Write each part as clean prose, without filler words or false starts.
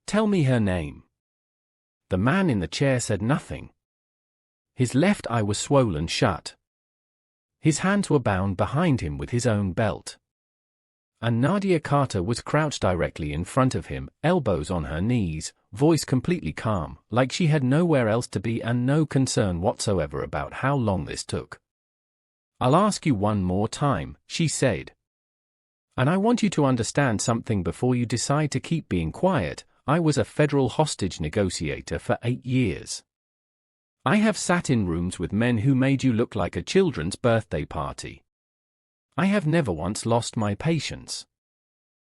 Tell me her name. The man in the chair said nothing. His left eye was swollen shut. His hands were bound behind him with his own belt. And Nadia Carter was crouched directly in front of him, elbows on her knees, voice completely calm, like she had nowhere else to be and no concern whatsoever about how long this took. "I'll ask you one more time," she said. "And I want you to understand something before you decide to keep being quiet. I was a federal hostage negotiator for 8 years. I have sat in rooms with men who made you look like a children's birthday party. I have never once lost my patience.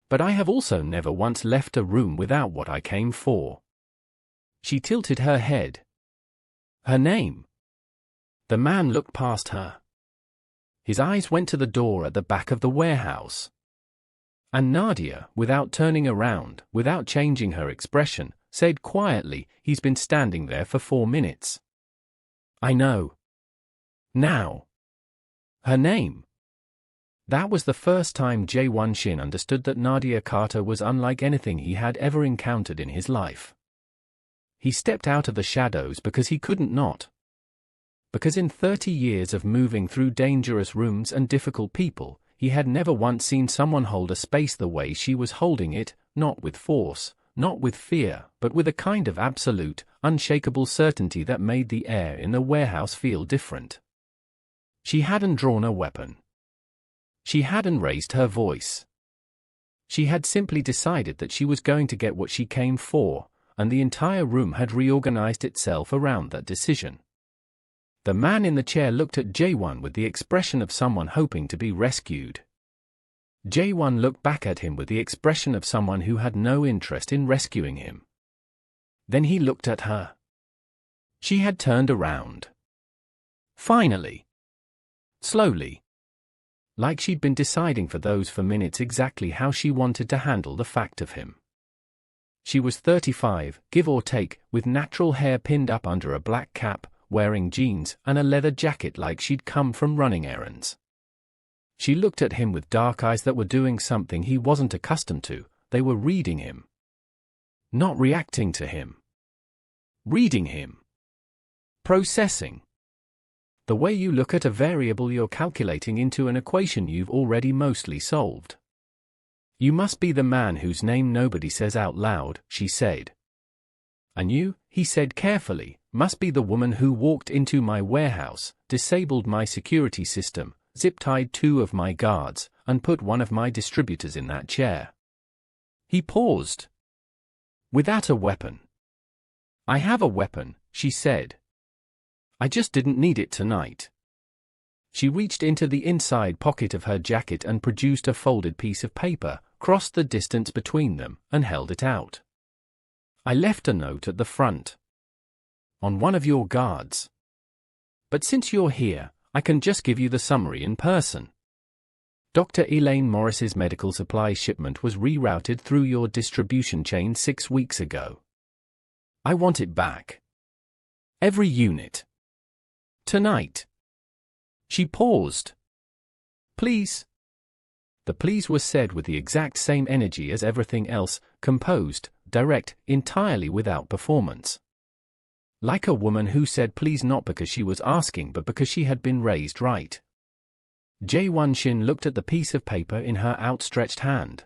But I have also never once left a room without what I came for." She tilted her head. "Her name?" The man looked past her. His eyes went to the door at the back of the warehouse. And Nadia, without turning around, without changing her expression, said quietly, "He's been standing there for 4 minutes." "I know. Now." Her name? That was the first time Jae-won Shin understood that Nadia Carter was unlike anything he had ever encountered in his life. He stepped out of the shadows because he couldn't not. Because in 30 years of moving through dangerous rooms and difficult people, he had never once seen someone hold a space the way she was holding it, not with force, not with fear, but with a kind of absolute, unshakable certainty that made the air in the warehouse feel different. She hadn't drawn a weapon. She hadn't raised her voice. She had simply decided that she was going to get what she came for, and the entire room had reorganized itself around that decision. The man in the chair looked at Jae-won with the expression of someone hoping to be rescued. Jae-won looked back at him with the expression of someone who had no interest in rescuing him. Then he looked at her. She had turned around. Finally. Slowly. Like she'd been deciding for those 4 minutes exactly how she wanted to handle the fact of him. She was 35, give or take, with natural hair pinned up under a black cap, wearing jeans and a leather jacket like she'd come from running errands. She looked at him with dark eyes that were doing something he wasn't accustomed to. They were reading him. Not reacting to him. Reading him. Processing. The way you look at a variable you're calculating into an equation you've already mostly solved. "You must be the man whose name nobody says out loud," she said. "And you," he said carefully, "must be the woman who walked into my warehouse, disabled my security system, zip-tied 2 of my guards, and put one of my distributors in that chair." He paused. "Without a weapon." "I have a weapon," she said. "I just didn't need it tonight." She reached into the inside pocket of her jacket and produced a folded piece of paper, crossed the distance between them, and held it out. "I left a note at the front. On one of your guards. But since you're here, I can just give you the summary in person. Dr. Elaine Morris's medical supply shipment was rerouted through your distribution chain 6 weeks ago. I want it back. Every unit. Tonight." She paused. "Please." The please was said with the exact same energy as everything else, composed, direct, entirely without performance. Like a woman who said please not because she was asking but because she had been raised right. Jae-won Shin looked at the piece of paper in her outstretched hand.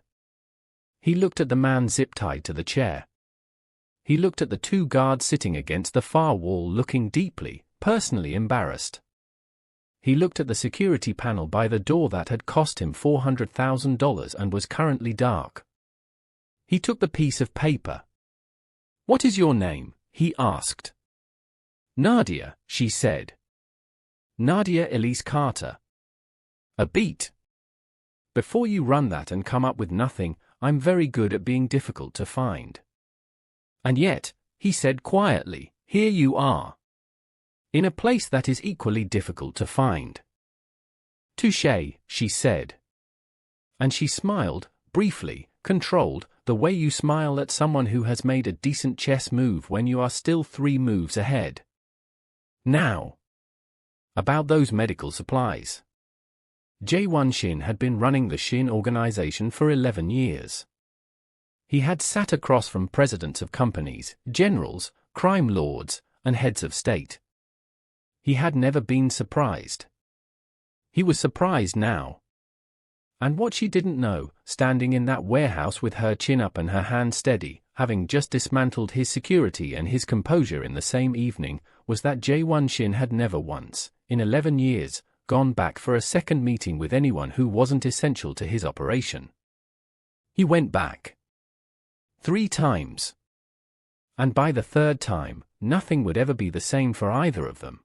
He looked at the man zip-tied to the chair. He looked at the 2 guards sitting against the far wall looking deeply, personally embarrassed. He looked at the security panel by the door that had cost him $400,000 and was currently dark. He took the piece of paper. "What is your name?" he asked. "Nadia," she said. "Nadia Elise Carter." A beat. "Before you run that and come up with nothing, I'm very good at being difficult to find. And yet," he said quietly, "here you are. In a place that is equally difficult to find." "Touché," she said. And she smiled, briefly, controlled, the way you smile at someone who has made a decent chess move when you are still 3 moves ahead. "Now. About those medical supplies." Jae-won Shin had been running the Shin organization for 11 years. He had sat across from presidents of companies, generals, crime lords, and heads of state. He had never been surprised. He was surprised now. And what she didn't know, standing in that warehouse with her chin up and her hand steady, having just dismantled his security and his composure in the same evening, was that Jae-won Shin had never once, in 11 years, gone back for a second meeting with anyone who wasn't essential to his operation. He went back 3 times. And by the 3rd time, nothing would ever be the same for either of them.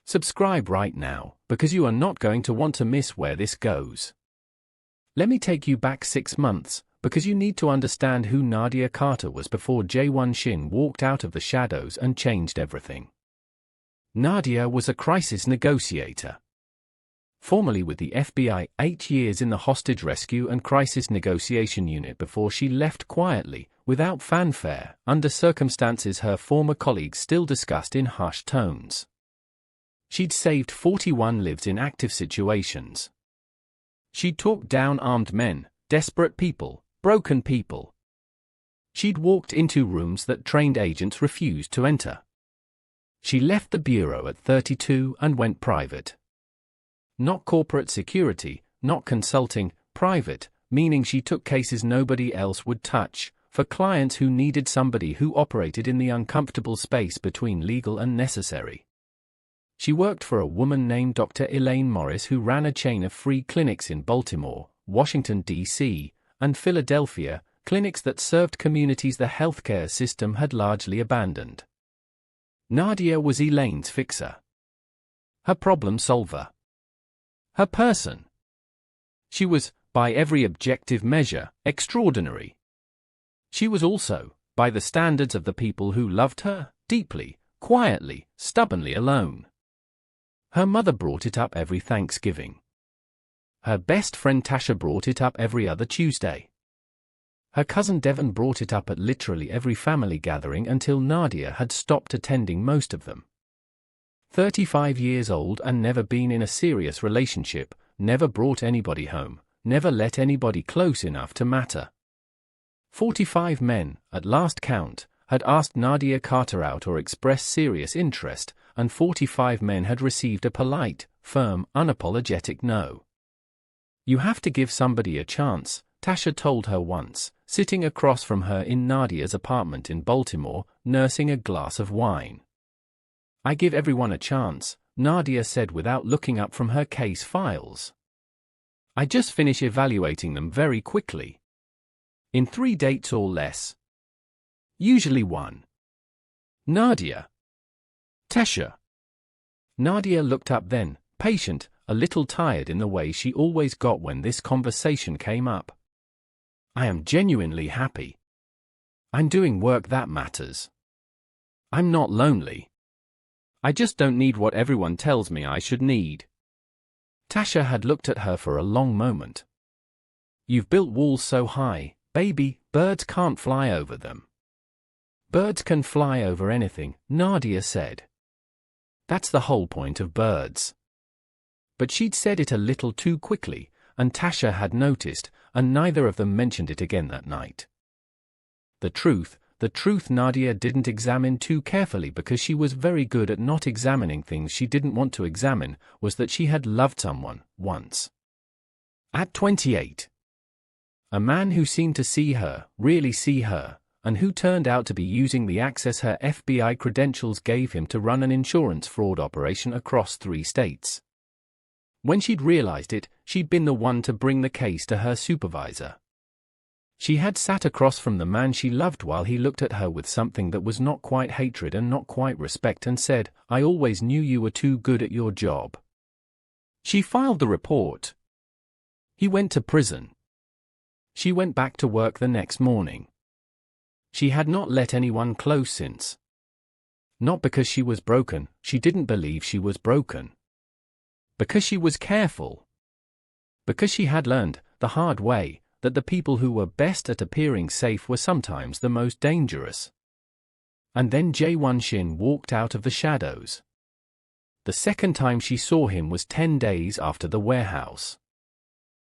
Subscribe right now, because you are not going to want to miss where this goes. Let me take you back 6 months, because you need to understand who Nadia Carter was before Jae-won Shin walked out of the shadows and changed everything. Nadia was a crisis negotiator. Formerly with the FBI, 8 years in the hostage rescue and crisis negotiation unit before she left quietly, without fanfare, under circumstances her former colleagues still discussed in hushed tones. She'd saved 41 lives in active situations. She'd talked down armed men, desperate people, broken people. She'd walked into rooms that trained agents refused to enter. She left the bureau at 32 and went private. Not corporate security, not consulting, private, meaning she took cases nobody else would touch, for clients who needed somebody who operated in the uncomfortable space between legal and necessary. She worked for a woman named Dr. Elaine Morris who ran a chain of free clinics in Baltimore, Washington, D.C., and Philadelphia, clinics that served communities the healthcare system had largely abandoned. Nadia was Elaine's fixer. Her problem solver. Her person. She was, by every objective measure, extraordinary. She was also, by the standards of the people who loved her, deeply, quietly, stubbornly alone. Her mother brought it up every Thanksgiving. Her best friend Tasha brought it up every other Tuesday. Her cousin Devon brought it up at literally every family gathering until Nadia had stopped attending most of them. 35 years old and never been in a serious relationship, never brought anybody home, never let anybody close enough to matter. 45 men, at last count, had asked Nadia Carter out or expressed serious interest, and 45 men had received a polite, firm, unapologetic no. You have to give somebody a chance, Tasha told her once, sitting across from her in Nadia's apartment in Baltimore, nursing a glass of wine. I give everyone a chance, Nadia said without looking up from her case files. I just finish evaluating them very quickly. In 3 dates or less. Usually 1. Nadia. Tasha. Nadia looked up then, patient, a little tired in the way she always got when this conversation came up. I am genuinely happy. I'm doing work that matters. I'm not lonely. I just don't need what everyone tells me I should need. Tasha had looked at her for a long moment. You've built walls so high, baby, birds can't fly over them. Birds can fly over anything, Nadia said. That's the whole point of birds. But she'd said it a little too quickly, and Tasha had noticed, and neither of them mentioned it again that night. The truth Nadia didn't examine too carefully because she was very good at not examining things she didn't want to examine, was that she had loved someone, once. At 28. A man who seemed to see her, really see her, and who turned out to be using the access her FBI credentials gave him to run an insurance fraud operation across 3 states. When she'd realized it, she'd been the one to bring the case to her supervisor. She had sat across from the man she loved while he looked at her with something that was not quite hatred and not quite respect and said, I always knew you were too good at your job. She filed the report. He went to prison. She went back to work the next morning. She had not let anyone close since. Not because she was broken, she didn't believe she was broken. Because she was careful. Because she had learned, the hard way, that the people who were best at appearing safe were sometimes the most dangerous. And then Jae-won Shin walked out of the shadows. The second time she saw him was 10 days after the warehouse.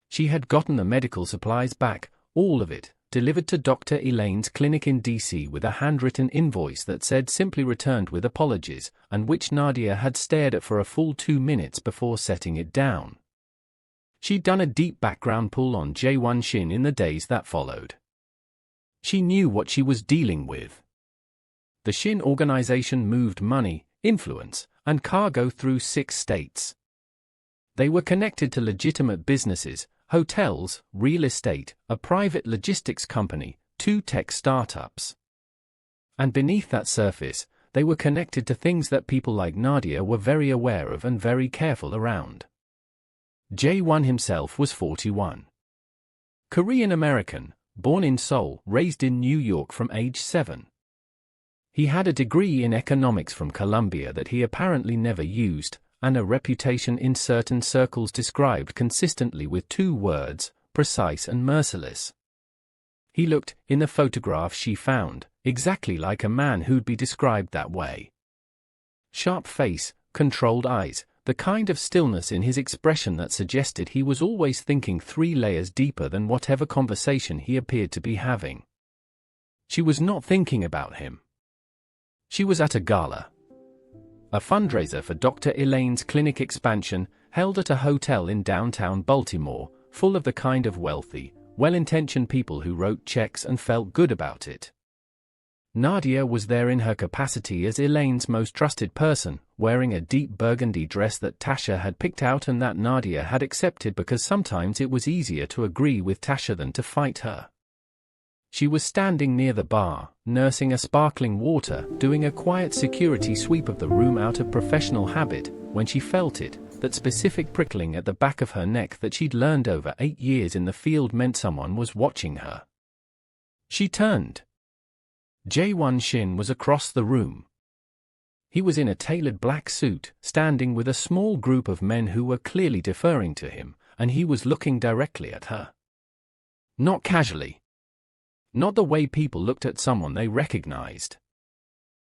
She had gotten the medical supplies back, all of it, delivered to Dr. Elaine's clinic in DC with a handwritten invoice that said simply returned with apologies, and which Nadia had stared at for a full 2 minutes before setting it down. She'd done a deep background pull on Jae-won Shin in the days that followed. She knew what she was dealing with. The Shin organization moved money, influence, and cargo through 6 states. They were connected to legitimate businesses, hotels, real estate, a private logistics company, 2 tech startups. And beneath that surface, they were connected to things that people like Nadia were very aware of and very careful around. Jae-won himself was 41. Korean-American, born in Seoul, raised in New York from age 7. He had a degree in economics from Columbia that he apparently never used, and a reputation in certain circles described consistently with 2 words, precise and merciless. He looked, in the photograph she found, exactly like a man who'd be described that way. Sharp face, controlled eyes, the kind of stillness in his expression that suggested he was always thinking 3 layers deeper than whatever conversation he appeared to be having. She was not thinking about him. She was at a gala. A fundraiser for Dr. Elaine's clinic expansion, held at a hotel in downtown Baltimore, full of the kind of wealthy, well-intentioned people who wrote checks and felt good about it. Nadia was there in her capacity as Elaine's most trusted person, wearing a deep burgundy dress that Tasha had picked out and that Nadia had accepted because sometimes it was easier to agree with Tasha than to fight her. She was standing near the bar, nursing a sparkling water, doing a quiet security sweep of the room out of professional habit, when she felt it, that specific prickling at the back of her neck that she'd learned over 8 years in the field meant someone was watching her. She turned. Jae-won Shin was across the room. He was in a tailored black suit, standing with a small group of men who were clearly deferring to him, and he was looking directly at her. Not casually. Not the way people looked at someone they recognized.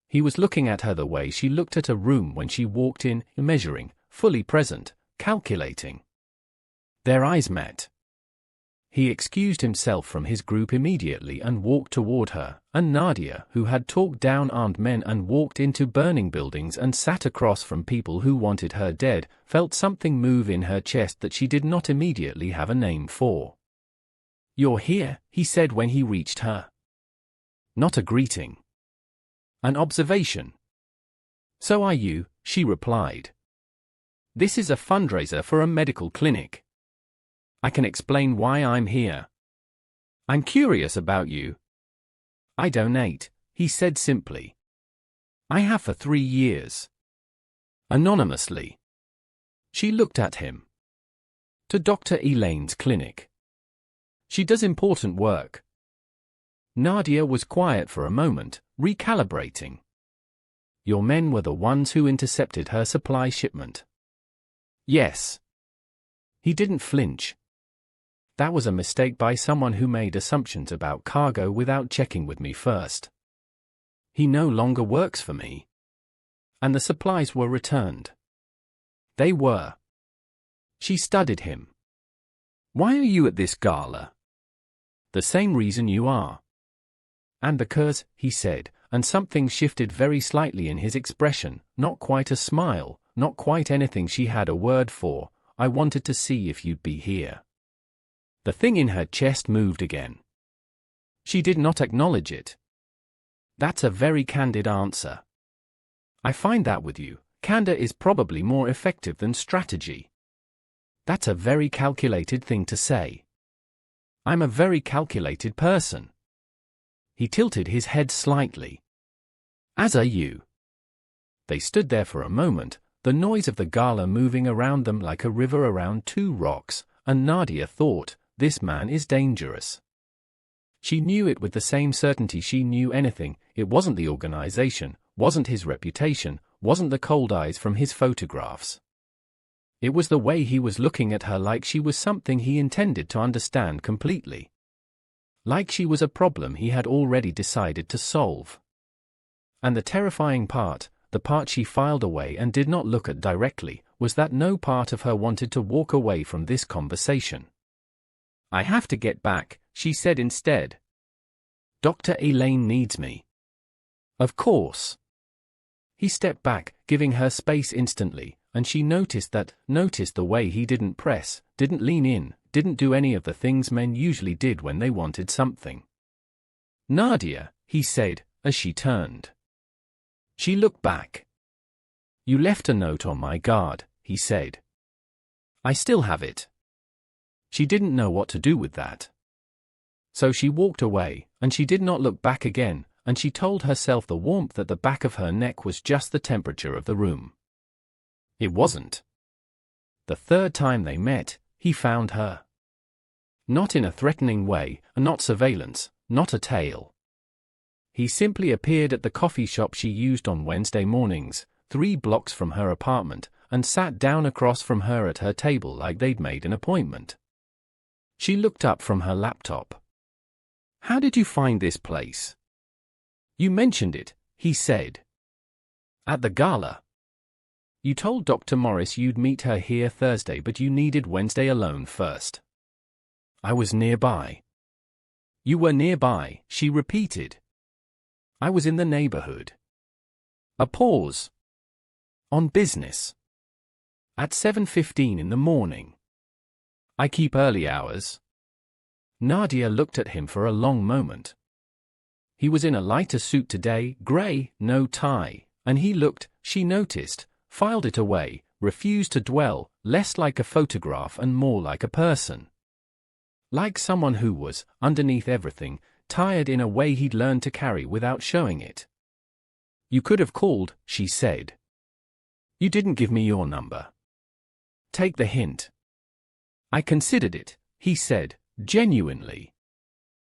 He was looking at her the way she looked at a room when she walked in, measuring, fully present, calculating. Their eyes met. He excused himself from his group immediately and walked toward her, and Nadia, who had talked down armed men and walked into burning buildings and sat across from people who wanted her dead, felt something move in her chest that she did not immediately have a name for. "You're here," he said when he reached her. Not a greeting. An observation. "So are you," she replied. "This is a fundraiser for a medical clinic. I can explain why I'm here. I'm curious about you." "I donate," he said simply. "I have for 3 years." Anonymously. She looked at him. "To Dr. Elaine's clinic. She does important work." Nadia was quiet for a moment, recalibrating. "Your men were the ones who intercepted her supply shipment." "Yes." He didn't flinch. "That was a mistake by someone who made assumptions about cargo without checking with me first. He no longer works for me." "And the supplies were returned?" "They were." She studied him. "Why are you at this gala?" "The same reason you are." "And because," he said, and something shifted very slightly in his expression, not quite a smile, not quite anything she had a word for, "I wanted to see if you'd be here." The thing in her chest moved again. She did not acknowledge it. "That's a very candid answer. I find that with you, candor is probably more effective than strategy. That's a very calculated thing to say. I'm a very calculated person." He tilted his head slightly. "As are you." They stood there for a moment, the noise of the gala moving around them like a river around 2 rocks, and Nadia thought, "This man is dangerous." She knew it with the same certainty she knew anything. It wasn't the organization, wasn't his reputation, wasn't the cold eyes from his photographs. It was the way he was looking at her, like she was something he intended to understand completely. Like she was a problem he had already decided to solve. And the terrifying part, the part she filed away and did not look at directly, was that no part of her wanted to walk away from this conversation. "I have to get back," she said instead. Dr. Elaine needs me. Of course. He stepped back, giving her space instantly, and she noticed the way he didn't press, didn't lean in, didn't do any of the things men usually did when they wanted something. Nadia, he said, as she turned. She looked back. You left a note on my guard, he said. I still have it. She didn't know what to do with that. So she walked away, and she did not look back again, and she told herself the warmth at the back of her neck was just the temperature of the room. It wasn't. The third time they met, he found her. Not in a threatening way, and not surveillance, not a tale. He simply appeared at the coffee shop she used on Wednesday mornings, 3 blocks from her apartment, and sat down across from her at her table like they'd made an appointment. She looked up from her laptop. How did you find this place? You mentioned it, he said. At the gala. You told Dr. Morris you'd meet her here Thursday, but you needed Wednesday alone first. I was nearby. You were nearby, she repeated. I was in the neighborhood. A pause. On business. At 7:15 in the morning. I keep early hours. Nadia looked at him for a long moment. He was in a lighter suit today, grey, no tie, and he looked, she noticed, filed it away, refused to dwell, less like a photograph and more like a person. Like someone who was, underneath everything, tired in a way he'd learned to carry without showing it. You could have called, she said. You didn't give me your number. Take the hint. I considered it, he said, genuinely.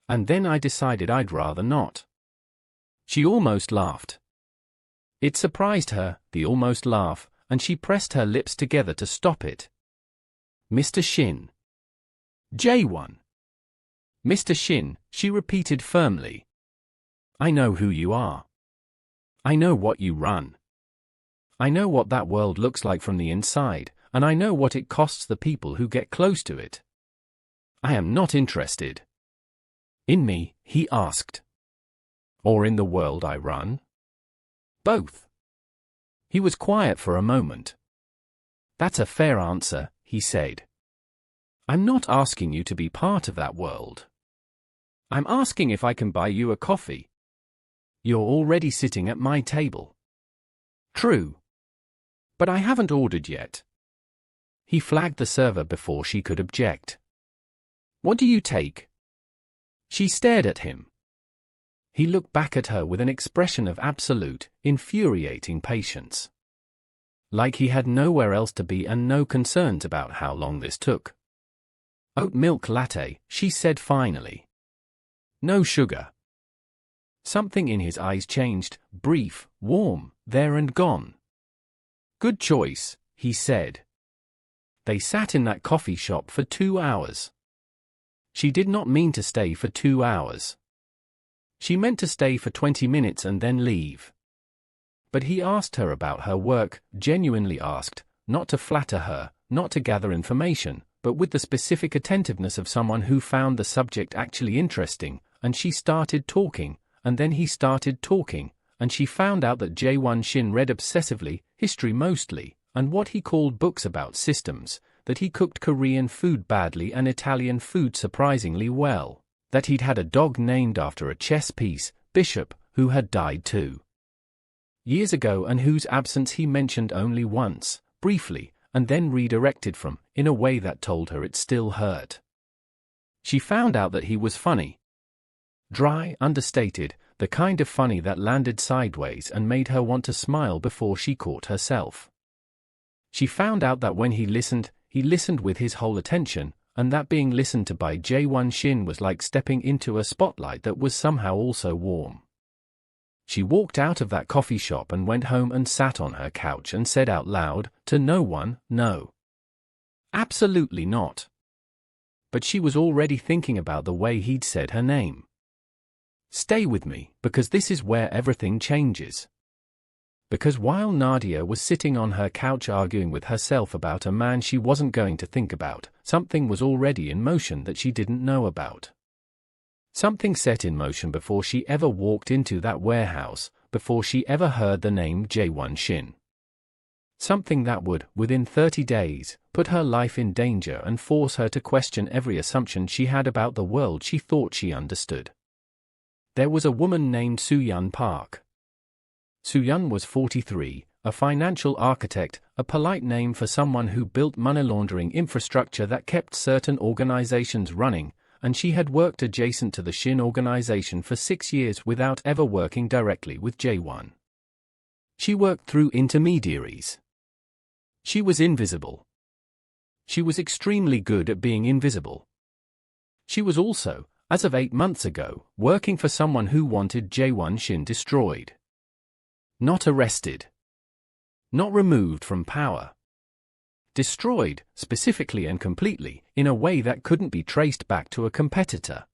And then I decided I'd rather not. She almost laughed. It surprised her, the almost laugh, and she pressed her lips together to stop it. Mr. Shin. Jae-won. Mr. Shin, she repeated firmly. I know who you are. I know what you run. I know what that world looks like from the inside, and I know what it costs the people who get close to it. I am not interested. In me, he asked. Or in the world I run? Both. He was quiet for a moment. That's a fair answer, he said. I'm not asking you to be part of that world. I'm asking if I can buy you a coffee. You're already sitting at my table. True. But I haven't ordered yet. He flagged the server before she could object. What do you take? She stared at him. He looked back at her with an expression of absolute, infuriating patience. Like he had nowhere else to be and no concerns about how long this took. Oat milk latte, she said finally. No sugar. Something in his eyes changed, brief, warm, there and gone. Good choice, he said. They sat in that coffee shop for 2 hours. She did not mean to stay for 2 hours. She meant to stay for 20 minutes and then leave. But he asked her about her work, genuinely asked, not to flatter her, not to gather information, but with the specific attentiveness of someone who found the subject actually interesting, and she started talking, and then he started talking, and she found out that Jae-won Shin read obsessively, history mostly, and what he called books about systems, that he cooked Korean food badly and Italian food surprisingly well, that he'd had a dog named after a chess piece, Bishop, who had died 2 years ago and whose absence he mentioned only once, briefly, and then redirected from, in a way that told her it still hurt. She found out that he was funny. Dry, understated, the kind of funny that landed sideways and made her want to smile before she caught herself. She found out that when he listened with his whole attention, and that being listened to by Jae-won Shin was like stepping into a spotlight that was somehow also warm. She walked out of that coffee shop and went home and sat on her couch and said out loud, to no one, no. Absolutely not. But she was already thinking about the way he'd said her name. Stay with me, because this is where everything changes. Because while Nadia was sitting on her couch arguing with herself about a man she wasn't going to think about, something was already in motion that she didn't know about. Something set in motion before she ever walked into that warehouse, before she ever heard the name Jae-won Shin. Something that would, within 30 days, put her life in danger and force her to question every assumption she had about the world she thought she understood. There was a woman named Soo-yeon Park. Soo-yeon was 43, a financial architect, a polite name for someone who built money laundering infrastructure that kept certain organizations running, and she had worked adjacent to the Shin organization for 6 years without ever working directly with Jae-won. She worked through intermediaries. She was invisible. She was extremely good at being invisible. She was also, as of 8 months ago, working for someone who wanted Jae-won Shin destroyed. Not arrested. Not removed from power. Destroyed, specifically and completely, in a way that couldn't be traced back to a competitor.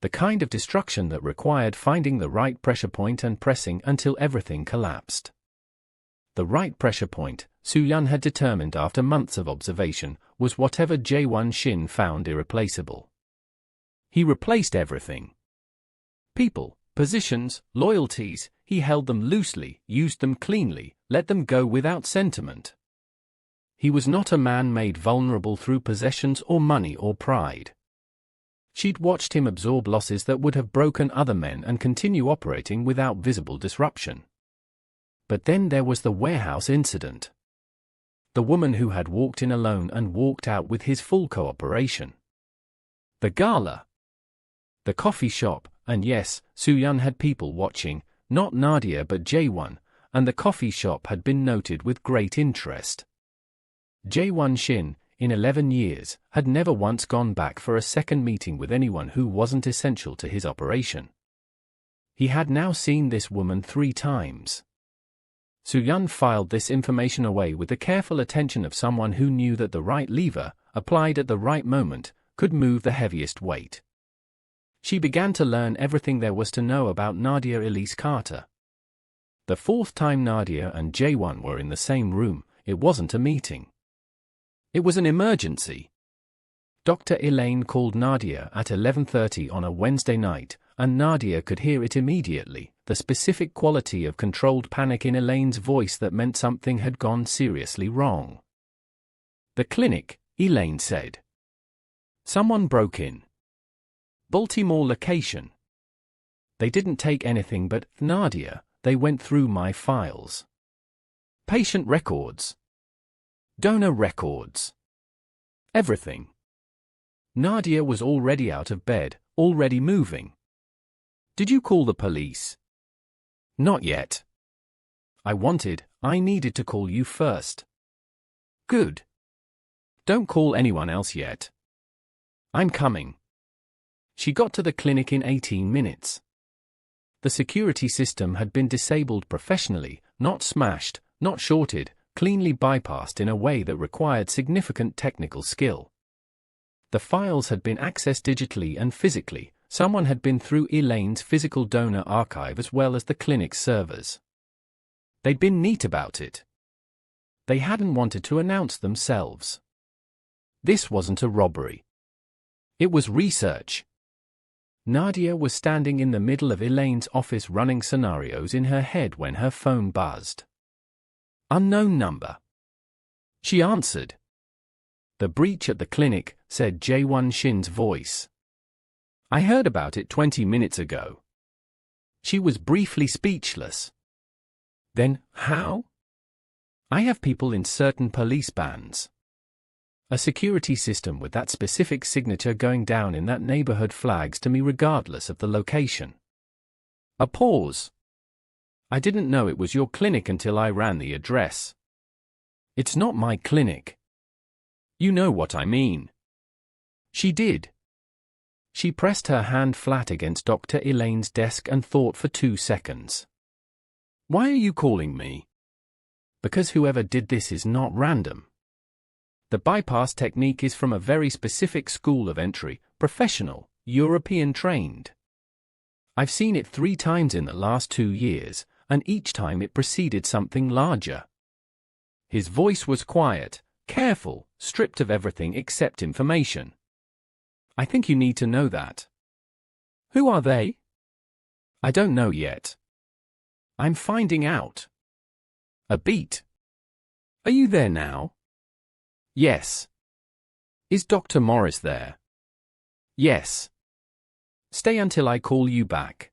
The kind of destruction that required finding the right pressure point and pressing until everything collapsed. The right pressure point, Soo-yeon had determined after months of observation, was whatever Jae-won Shin found irreplaceable. He replaced everything. People, positions, loyalties, he held them loosely, used them cleanly, let them go without sentiment. He was not a man made vulnerable through possessions or money or pride. She'd watched him absorb losses that would have broken other men and continue operating without visible disruption. But then there was the warehouse incident. The woman who had walked in alone and walked out with his full cooperation. The gala. The coffee shop, and yes, Soo-yeon had people watching, not Nadia but Jae-won, and the coffee shop had been noted with great interest. Jae-won Shin, in 11 years, had never once gone back for a second meeting with anyone who wasn't essential to his operation. He had now seen this woman 3 times. Soo-yeon filed this information away with the careful attention of someone who knew that the right lever, applied at the right moment, could move the heaviest weight. She began to learn everything there was to know about Nadia Carter. The 4th time Nadia and Jae-won were in the same room, it wasn't a meeting. It was an emergency. Dr. Elaine called Nadia at 11:30 on a Wednesday night, and Nadia could hear it immediately, the specific quality of controlled panic in Elaine's voice that meant something had gone seriously wrong. The clinic, Elaine said. Someone broke in. Baltimore location. They didn't take anything but, Nadia, they went through my files. Patient records. Donor records. Everything. Nadia was already out of bed, already moving. Did you call the police? Not yet. I needed to call you first. Good. Don't call anyone else yet. I'm coming. She got to the clinic in 18 minutes. The security system had been disabled professionally, not smashed, not shorted, cleanly bypassed in a way that required significant technical skill. The files had been accessed digitally and physically. Someone had been through Elaine's physical donor archive as well as the clinic's servers. They'd been neat about it. They hadn't wanted to announce themselves. This wasn't a robbery. It was research. Nadia was standing in the middle of Elaine's office running scenarios in her head when her phone buzzed. Unknown number. She answered. The breach at the clinic, said Jae-won Shin's voice. I heard about it 20 minutes ago. She was briefly speechless. Then, how? I have people in certain police bands. A security system with that specific signature going down in that neighborhood flags to me regardless of the location. A pause. I didn't know it was your clinic until I ran the address. It's not my clinic. You know what I mean. She did. She pressed her hand flat against Dr. Elaine's desk and thought for 2 seconds. Why are you calling me? Because whoever did this is not random. The bypass technique is from a very specific school of entry, professional, European trained. I've seen it 3 times in the last 2 years, and each time it preceded something larger. His voice was quiet, careful, stripped of everything except information. I think you need to know that. Who are they? I don't know yet. I'm finding out. A beat. Are you there now? Yes. Is Dr. Morris there? Yes. Stay until I call you back.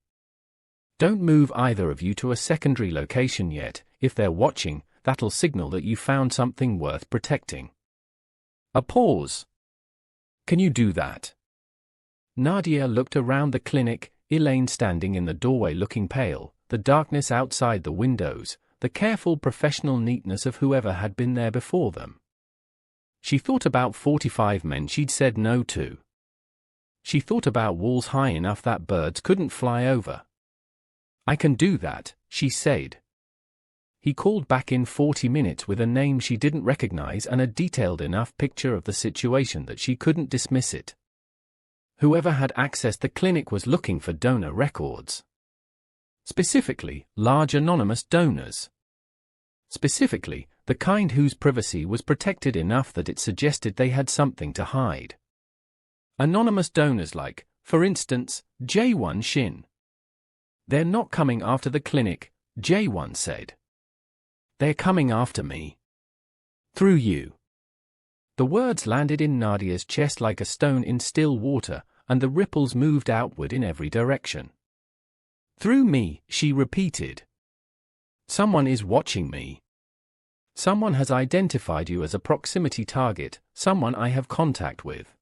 Don't move either of you to a secondary location yet. If they're watching, that'll signal that you found something worth protecting. A pause. Can you do that? Nadia looked around the clinic, Elaine standing in the doorway looking pale, the darkness outside the windows, the careful professional neatness of whoever had been there before them. She thought about 45 men she'd said no to. She thought about walls high enough that birds couldn't fly over. I can do that, she said. He called back in 40 minutes with a name she didn't recognize and a detailed enough picture of the situation that she couldn't dismiss it. Whoever had accessed the clinic was looking for donor records. Specifically, large anonymous donors. Specifically, the kind whose privacy was protected enough that it suggested they had something to hide. Anonymous donors like, for instance, Jae-won Shin. They're not coming after the clinic, Jae-won said. They're coming after me. Through you. The words landed in Nadia's chest like a stone in still water, and the ripples moved outward in every direction. Through me, she repeated. Someone is watching me. Someone has identified you as a proximity target, someone I have contact with.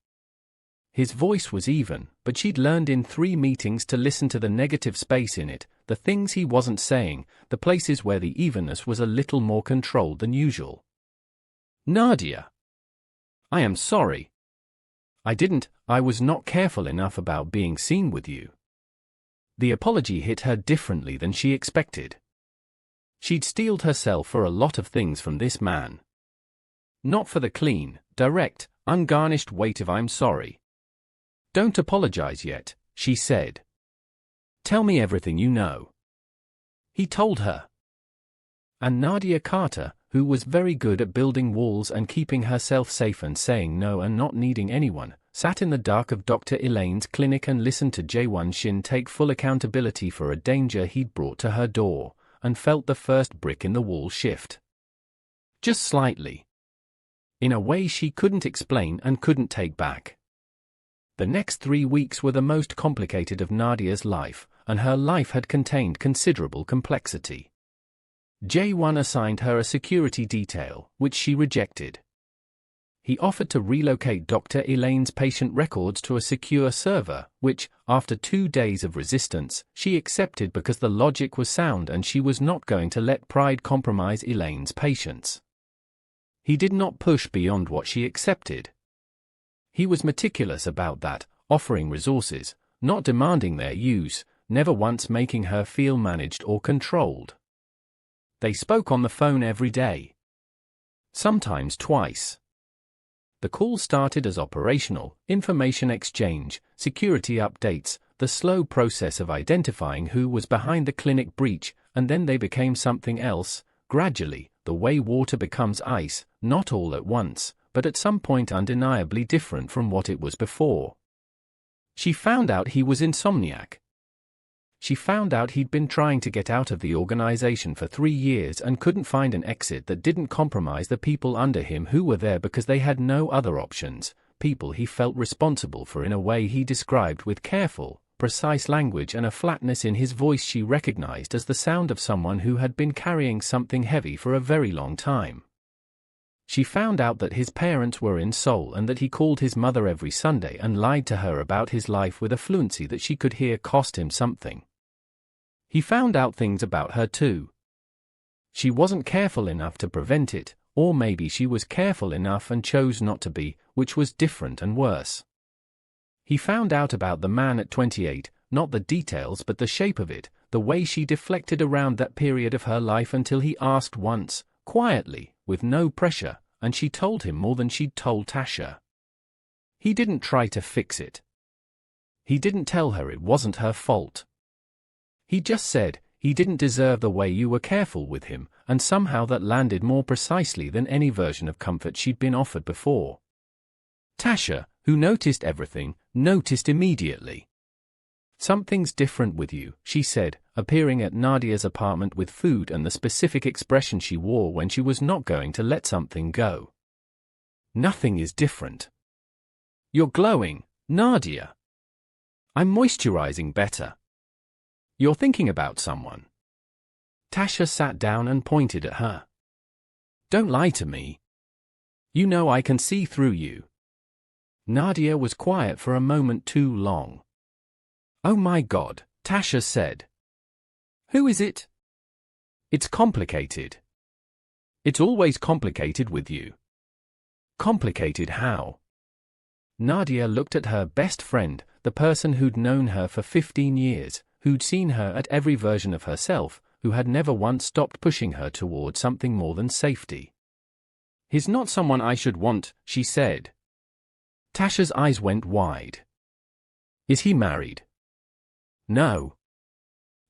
His voice was even, but she'd learned in 3 meetings to listen to the negative space in it, the things he wasn't saying, the places where the evenness was a little more controlled than usual. Nadia. I am sorry. I was not careful enough about being seen with you. The apology hit her differently than she expected. She'd steeled herself for a lot of things from this man. Not for the clean, direct, ungarnished weight of I'm sorry. Don't apologize yet, she said. Tell me everything you know. He told her. And Nadia Carter, who was very good at building walls and keeping herself safe and saying no and not needing anyone, sat in the dark of Dr. Elaine's clinic and listened to Jae-won Shin take full accountability for a danger he'd brought to her door, and felt the first brick in the wall shift. Just slightly. In a way she couldn't explain and couldn't take back. The next 3 weeks were the most complicated of Nadia's life, and her life had contained considerable complexity. Jae-won assigned her a security detail, which she rejected. He offered to relocate Dr. Elaine's patient records to a secure server, which, after 2 days of resistance, she accepted because the logic was sound and she was not going to let pride compromise Elaine's patients. He did not push beyond what she accepted. He was meticulous about that, offering resources, not demanding their use, never once making her feel managed or controlled. They spoke on the phone every day. Sometimes twice. The call started as operational, information exchange, security updates, the slow process of identifying who was behind the clinic breach, and then they became something else, gradually, the way water becomes ice, not all at once, but at some point undeniably different from what it was before. She found out he was insomniac. She found out he'd been trying to get out of the organization for 3 years and couldn't find an exit that didn't compromise the people under him who were there because they had no other options, people he felt responsible for in a way he described with careful, precise language and a flatness in his voice she recognized as the sound of someone who had been carrying something heavy for a very long time. She found out that his parents were in Seoul and that he called his mother every Sunday and lied to her about his life with a fluency that she could hear cost him something. He found out things about her too. She wasn't careful enough to prevent it, or maybe she was careful enough and chose not to be, which was different and worse. He found out about the man at 28, not the details but the shape of it, the way she deflected around that period of her life until he asked once, quietly, with no pressure, and she told him more than she'd told Tasha. He didn't try to fix it. He didn't tell her it wasn't her fault. He just said, he didn't deserve the way you were careful with him, and somehow that landed more precisely than any version of comfort she'd been offered before. Tasha, who noticed everything, noticed immediately. Something's different with you, she said, appearing at Nadia's apartment with food and the specific expression she wore when she was not going to let something go. Nothing is different. You're glowing, Nadia. I'm moisturizing better. You're thinking about someone. Tasha sat down and pointed at her. Don't lie to me. You know I can see through you. Nadia was quiet for a moment too long. Oh my God, Tasha said. Who is it? It's complicated. It's always complicated with you. Complicated how? Nadia looked at her best friend, the person who'd known her for 15 years, who'd seen her at every version of herself, who had never once stopped pushing her toward something more than safety. He's not someone I should want, she said. Tasha's eyes went wide. Is he married? No.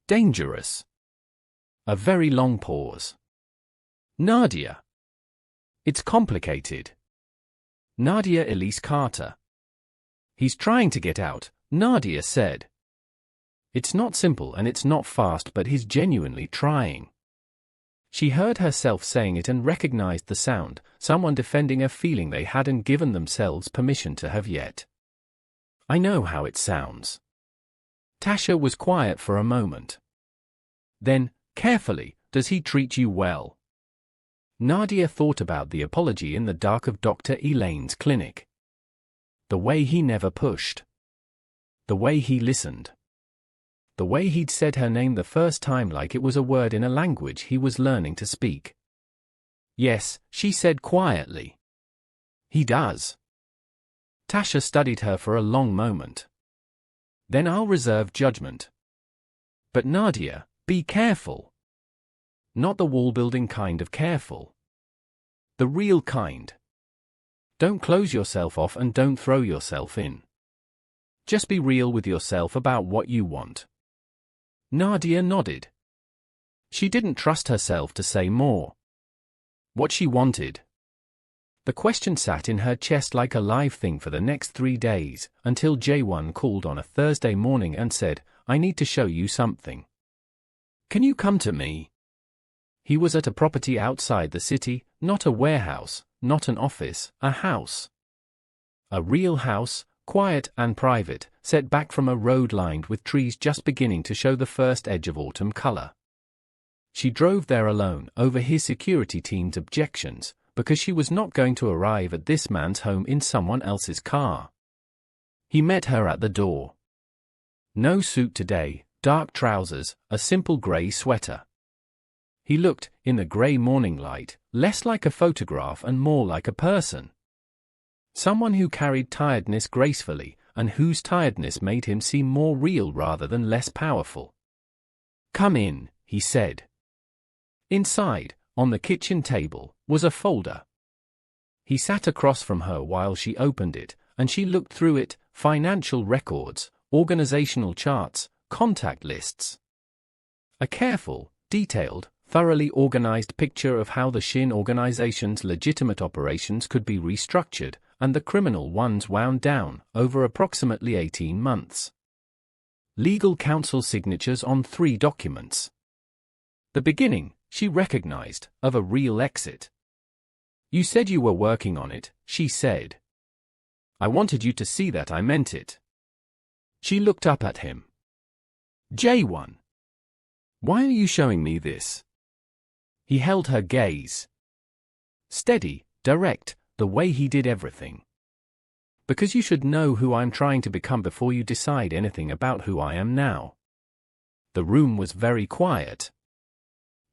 Dangerous. A very long pause. Nadia. It's complicated. Nadia Elise Carter. He's trying to get out, Nadia said. It's not simple and it's not fast, but he's genuinely trying. She heard herself saying it and recognized the sound, someone defending a feeling they hadn't given themselves permission to have yet. I know how it sounds. Tasha was quiet for a moment. Then, carefully, does he treat you well? Nadia thought about the apology in the dark of Dr. Elaine's clinic. The way he never pushed. The way he listened. The way he'd said her name the first time like it was a word in a language he was learning to speak. Yes, she said quietly. He does. Tasha studied her for a long moment. Then I'll reserve judgment. But Nadia, be careful. Not the wall-building kind of careful. The real kind. Don't close yourself off and don't throw yourself in. Just be real with yourself about what you want. Nadia nodded. She didn't trust herself to say more. What she wanted. The question sat in her chest like a live thing for the next 3 days, until Jae-won called on a Thursday morning and said, I need to show you something. Can you come to me? He was at a property outside the city, not a warehouse, not an office, a house. A real house, quiet and private, set back from a road lined with trees just beginning to show the first edge of autumn color. She drove there alone, over his security team's objections, because she was not going to arrive at this man's home in someone else's car. He met her at the door. No suit today, dark trousers, a simple gray sweater. He looked, in the gray morning light, less like a photograph and more like a person. Someone who carried tiredness gracefully, and whose tiredness made him seem more real rather than less powerful. Come in, he said. Inside, on the kitchen table, was a folder. He sat across from her while she opened it, and she looked through it, financial records, organizational charts, contact lists. A careful, detailed, thoroughly organized picture of how the Shin organization's legitimate operations could be restructured, and the criminal ones wound down, over approximately 18 months. Legal counsel signatures on 3 documents. The beginning, she recognized, of a real exit. You said you were working on it, she said. I wanted you to see that I meant it. She looked up at him. Jae-won. Why are you showing me this? He held her gaze. Steady, direct, the way he did everything. Because you should know who I'm trying to become before you decide anything about who I am now. The room was very quiet.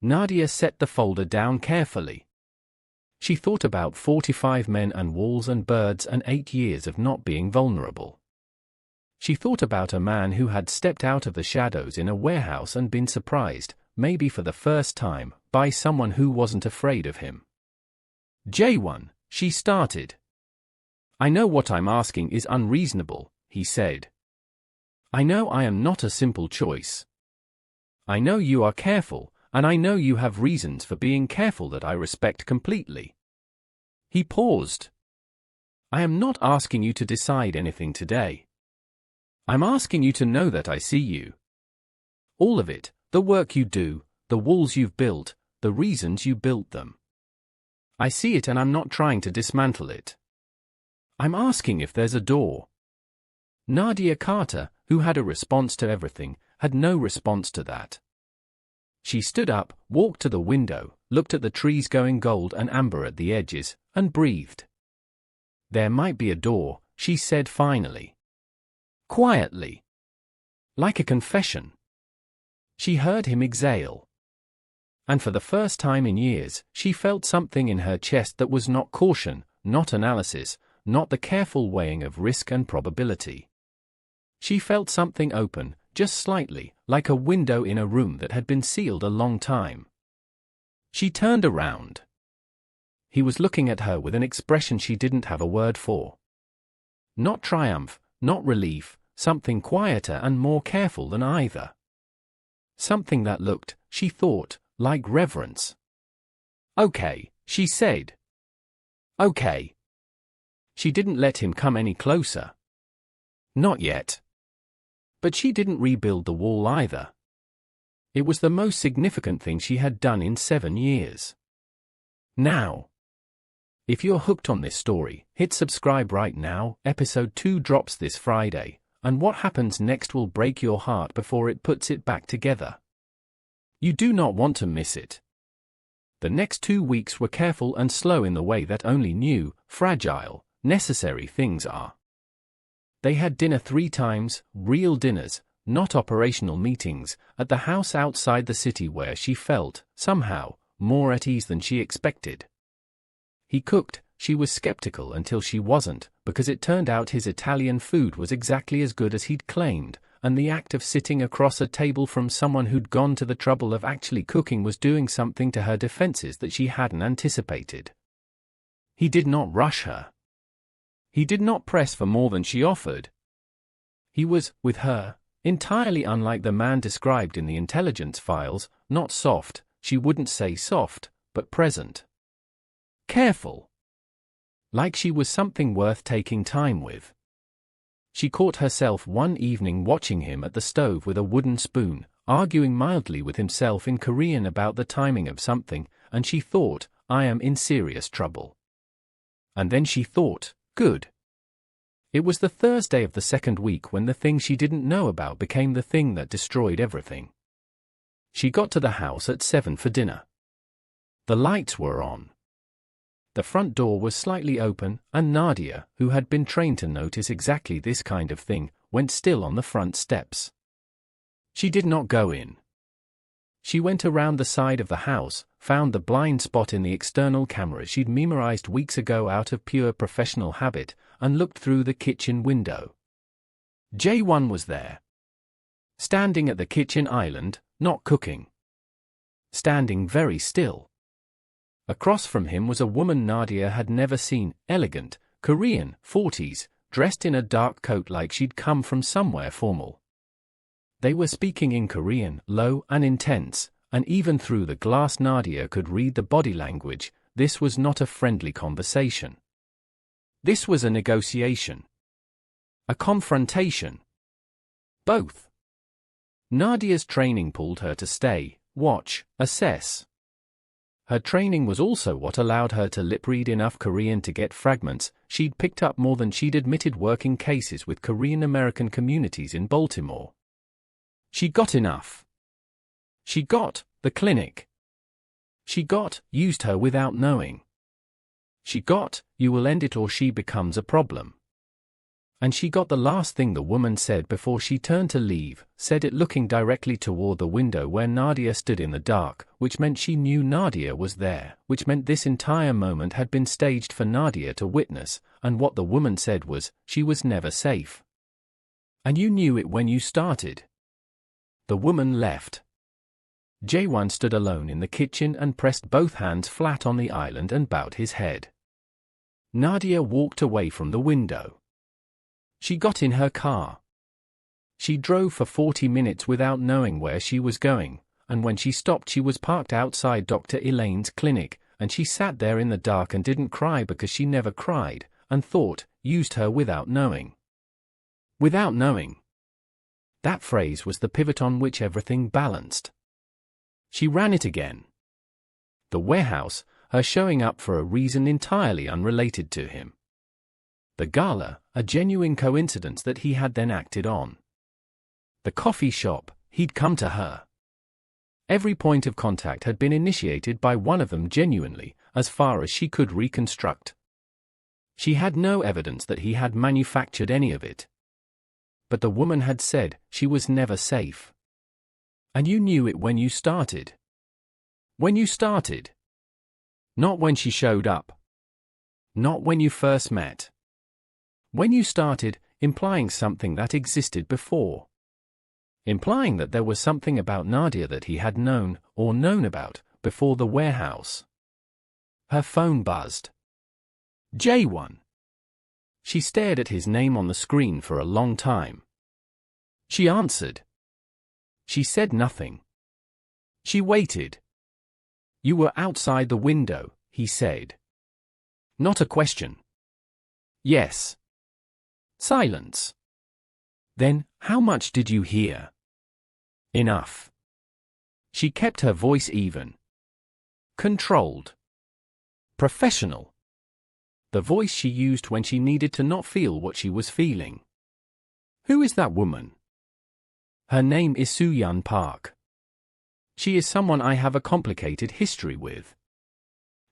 Nadia set the folder down carefully. She thought about 45 men and walls and birds and 8 years of not being vulnerable. She thought about a man who had stepped out of the shadows in a warehouse and been surprised, maybe for the first time, by someone who wasn't afraid of him. Jae-won, she started. I know what I'm asking is unreasonable, he said. I know I am not a simple choice. I know you are careful, and I know you have reasons for being careful that I respect completely. He paused. I am not asking you to decide anything today. I'm asking you to know that I see you. All of it, the work you do, the walls you've built, the reasons you built them. I see it and I'm not trying to dismantle it. I'm asking if there's a door. Nadia Carter, who had a response to everything, had no response to that. She stood up, walked to the window, looked at the trees going gold and amber at the edges, and breathed. There might be a door, she said finally. Quietly. Like a confession. She heard him exhale. And for the first time in years, she felt something in her chest that was not caution, not analysis, not the careful weighing of risk and probability. She felt something open, just slightly, like a window in a room that had been sealed a long time. She turned around. He was looking at her with an expression she didn't have a word for. Not triumph, not relief, something quieter and more careful than either. Something that looked, she thought, like reverence. Okay, she said. Okay. She didn't let him come any closer. Not yet. But she didn't rebuild the wall either. It was the most significant thing she had done in 7 years. Now. If you're hooked on this story, hit subscribe right now. Episode 2 drops this Friday, and what happens next will break your heart before it puts it back together. You do not want to miss it. The next 2 weeks were careful and slow in the way that only new, fragile, necessary things are. They had dinner 3 times, real dinners, not operational meetings, at the house outside the city where she felt, somehow, more at ease than she expected. He cooked. She was skeptical until she wasn't, because it turned out his Italian food was exactly as good as he'd claimed, and the act of sitting across a table from someone who'd gone to the trouble of actually cooking was doing something to her defenses that she hadn't anticipated. He did not rush her. He did not press for more than she offered. He was, with her, entirely unlike the man described in the intelligence files, not soft, she wouldn't say soft, but present. Careful. Like she was something worth taking time with. She caught herself one evening watching him at the stove with a wooden spoon, arguing mildly with himself in Korean about the timing of something, and she thought, I am in serious trouble. And then she thought, good. It was the Thursday of the second week when the thing she didn't know about became the thing that destroyed everything. She got to the house at 7 for dinner. The lights were on. The front door was slightly open, and Nadia, who had been trained to notice exactly this kind of thing, went still on the front steps. She did not go in. She went around the side of the house, found the blind spot in the external camera she'd memorized weeks ago out of pure professional habit, and looked through the kitchen window. Jae-won was there. Standing at the kitchen island, not cooking. Standing very still. Across from him was a woman Nadia had never seen, elegant, Korean, 40s, dressed in a dark coat like she'd come from somewhere formal. They were speaking in Korean, low and intense, and even through the glass Nadia could read the body language. This was not a friendly conversation. This was a negotiation. A confrontation. Both. Nadia's training pulled her to stay, watch, assess. Her training was also what allowed her to lip-read enough Korean to get fragments. She'd picked up more than she'd admitted working cases with Korean-American communities in Baltimore. She got enough. She got the clinic. She got used her without knowing. She got, you will end it or she becomes a problem. And she got the last thing the woman said before she turned to leave, said it looking directly toward the window where Nadia stood in the dark, which meant she knew Nadia was there, which meant this entire moment had been staged for Nadia to witness, and what the woman said was, she was never safe. And you knew it when you started. The woman left. Jae-won stood alone in the kitchen and pressed both hands flat on the island and bowed his head. Nadia walked away from the window. She got in her car. She drove for 40 minutes without knowing where she was going, and when she stopped she was parked outside Dr. Elaine's clinic, and she sat there in the dark and didn't cry because she never cried, and thought, used her without knowing. Without knowing. That phrase was the pivot on which everything balanced. She ran it again. The warehouse, her showing up for a reason entirely unrelated to him. The gala, a genuine coincidence that he had then acted on. The coffee shop, he'd come to her. Every point of contact had been initiated by one of them genuinely, as far as she could reconstruct. She had no evidence that he had manufactured any of it. But the woman had said she was never safe. And you knew it when you started. When you started. Not when she showed up. Not when you first met. When you started, implying something that existed before. Implying that there was something about Nadia that he had known, or known about, before the warehouse. Her phone buzzed. Jae-won. She stared at his name on the screen for a long time. She answered. She said nothing. She waited. You were outside the window, he said. Not a question. Yes. Silence. Then, how much did you hear? Enough. She kept her voice even. Controlled. Professional. The voice she used when she needed to not feel what she was feeling. Who is that woman? Her name is Soo-yeon Park. She is someone I have a complicated history with.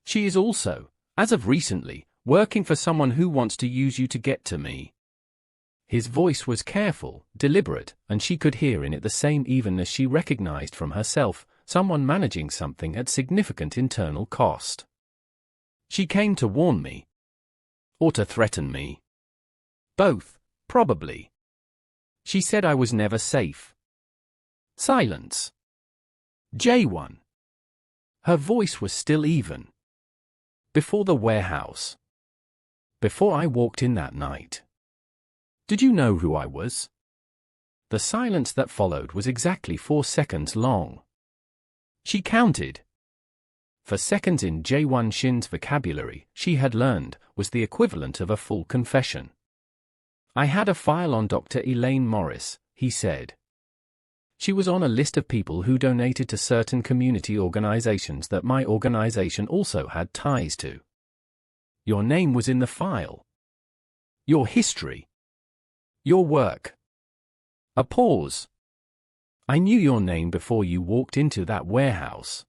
She is also, as of recently, working for someone who wants to use you to get to me. His voice was careful, deliberate, and she could hear in it the same evenness she recognized from herself, someone managing something at significant internal cost. She came to warn me. Or to threaten me. Both, probably. She said I was never safe. Silence. Jae-won. Her voice was still even. Before the warehouse. Before I walked in that night. Did you know who I was? The silence that followed was exactly 4 seconds long. She counted. For seconds in Jae-won Shin's vocabulary, she had learned, was the equivalent of a full confession. I had a file on Dr. Elaine Morris, he said. She was on a list of people who donated to certain community organizations that my organization also had ties to. Your name was in the file. Your history. Your work. A pause. I knew your name before you walked into that warehouse.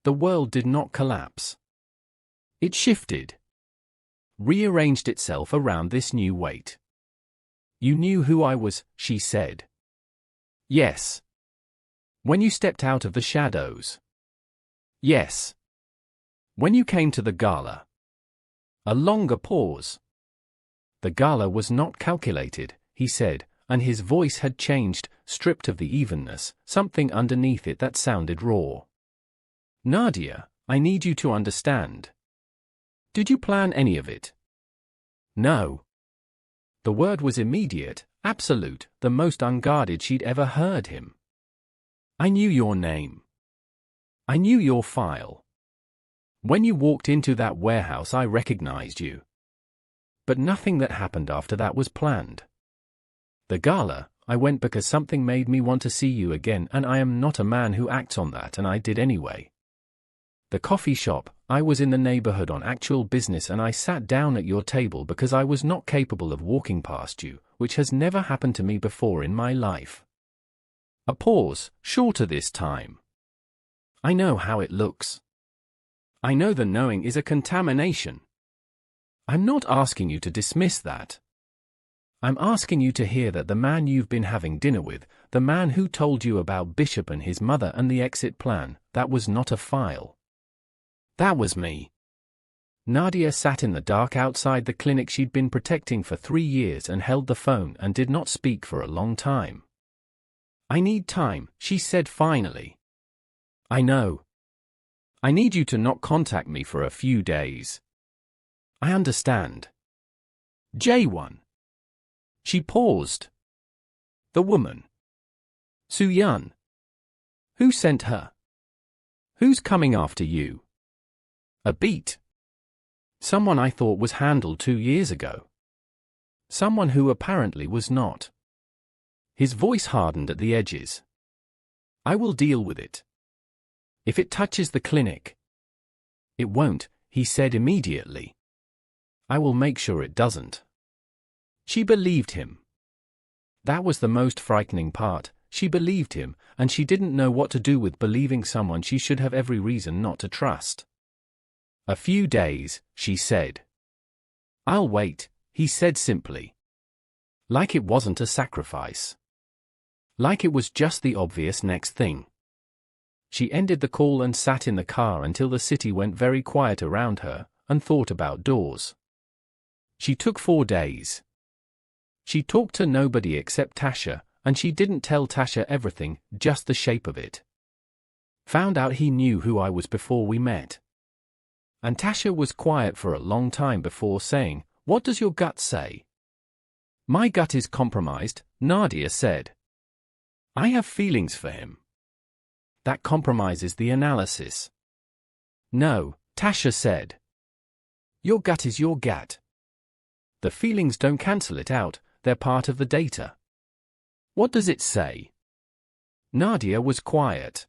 The world did not collapse. It shifted. Rearranged itself around this new weight. You knew who I was, she said. Yes. When you stepped out of the shadows. Yes. When you came to the gala. A longer pause. The gala was not calculated, he said, and his voice had changed, stripped of the evenness, something underneath it that sounded raw. Nadia, I need you to understand. Did you plan any of it? No. The word was immediate, absolute, the most unguarded she'd ever heard him. I knew your name. I knew your file. When you walked into that warehouse I recognized you. But nothing that happened after that was planned. The gala, I went because something made me want to see you again, and I am not a man who acts on that, and I did anyway. The coffee shop, I was in the neighborhood on actual business, and I sat down at your table because I was not capable of walking past you, which has never happened to me before in my life. A pause, shorter this time. I know how it looks. I know the knowing is a contamination. I'm not asking you to dismiss that. I'm asking you to hear that the man you've been having dinner with, the man who told you about Bishop and his mother and the exit plan, that was not a file. That was me. Nadia sat in the dark outside the clinic she'd been protecting for 3 years and held the phone and did not speak for a long time. I need time, she said finally. I know. I need you to not contact me for a few days. I understand. Jae-won. She paused. The woman. Soo-yeon. Who sent her? Who's coming after you? A beat. Someone I thought was handled 2 years ago. Someone who apparently was not. His voice hardened at the edges. I will deal with it. If it touches the clinic. It won't, he said immediately. I will make sure it doesn't. She believed him. That was the most frightening part. She believed him, and she didn't know what to do with believing someone she should have every reason not to trust. A few days, she said. I'll wait, he said simply. Like it wasn't a sacrifice. Like it was just the obvious next thing. She ended the call and sat in the car until the city went very quiet around her, and thought about doors. She took 4 days. She talked to nobody except Tasha, and she didn't tell Tasha everything, just the shape of it. Found out he knew who I was before we met. And Tasha was quiet for a long time before saying, "What does your gut say?" "My gut is compromised," Nadia said. "I have feelings for him." "That compromises the analysis." "No," Tasha said. "Your gut is your gut. The feelings don't cancel it out, they're part of the data." "What does it say?" Nadia was quiet.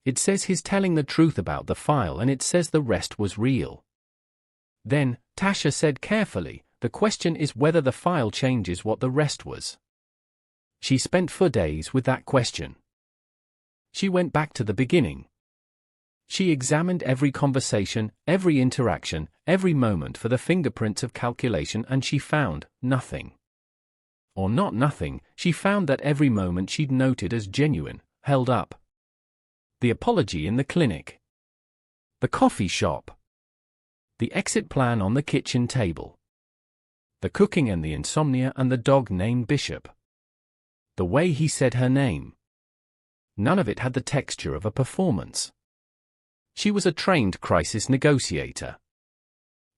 "It says he's telling the truth about the file and it says the rest was real." Then, Tasha said carefully, "The question is whether the file changes what the rest was." She spent 4 days with that question. She went back to the beginning. She examined every conversation, every interaction, every moment for the fingerprints of calculation, and she found nothing. Or not nothing, she found that every moment she'd noted as genuine, held up. The apology in the clinic. The coffee shop. The exit plan on the kitchen table. The cooking and the insomnia and the dog named Bishop. The way he said her name. None of it had the texture of a performance. She was a trained crisis negotiator.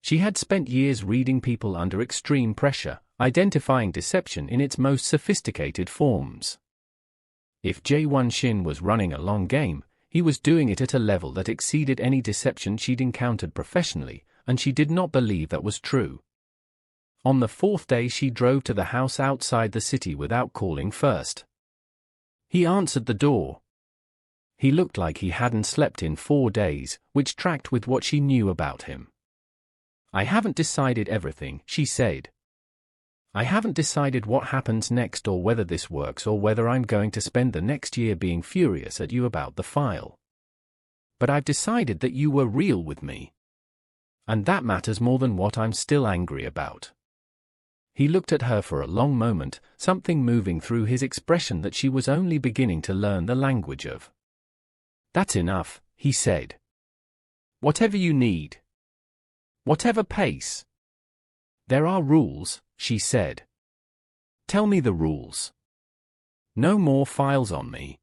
She had spent years reading people under extreme pressure, identifying deception in its most sophisticated forms. If Jae-won Shin was running a long game, he was doing it at a level that exceeded any deception she'd encountered professionally, and she did not believe that was true. On the 4th day she drove to the house outside the city without calling first. He answered the door. He looked like he hadn't slept in 4 days, which tracked with what she knew about him. "I haven't decided everything," she said. "I haven't decided what happens next or whether this works or whether I'm going to spend the next year being furious at you about the file. But I've decided that you were real with me. And that matters more than what I'm still angry about." He looked at her for a long moment, something moving through his expression that she was only beginning to learn the language of. "That's enough," he said. "Whatever you need. Whatever pace." "There are rules," she said. "Tell me the rules." "No more files on me.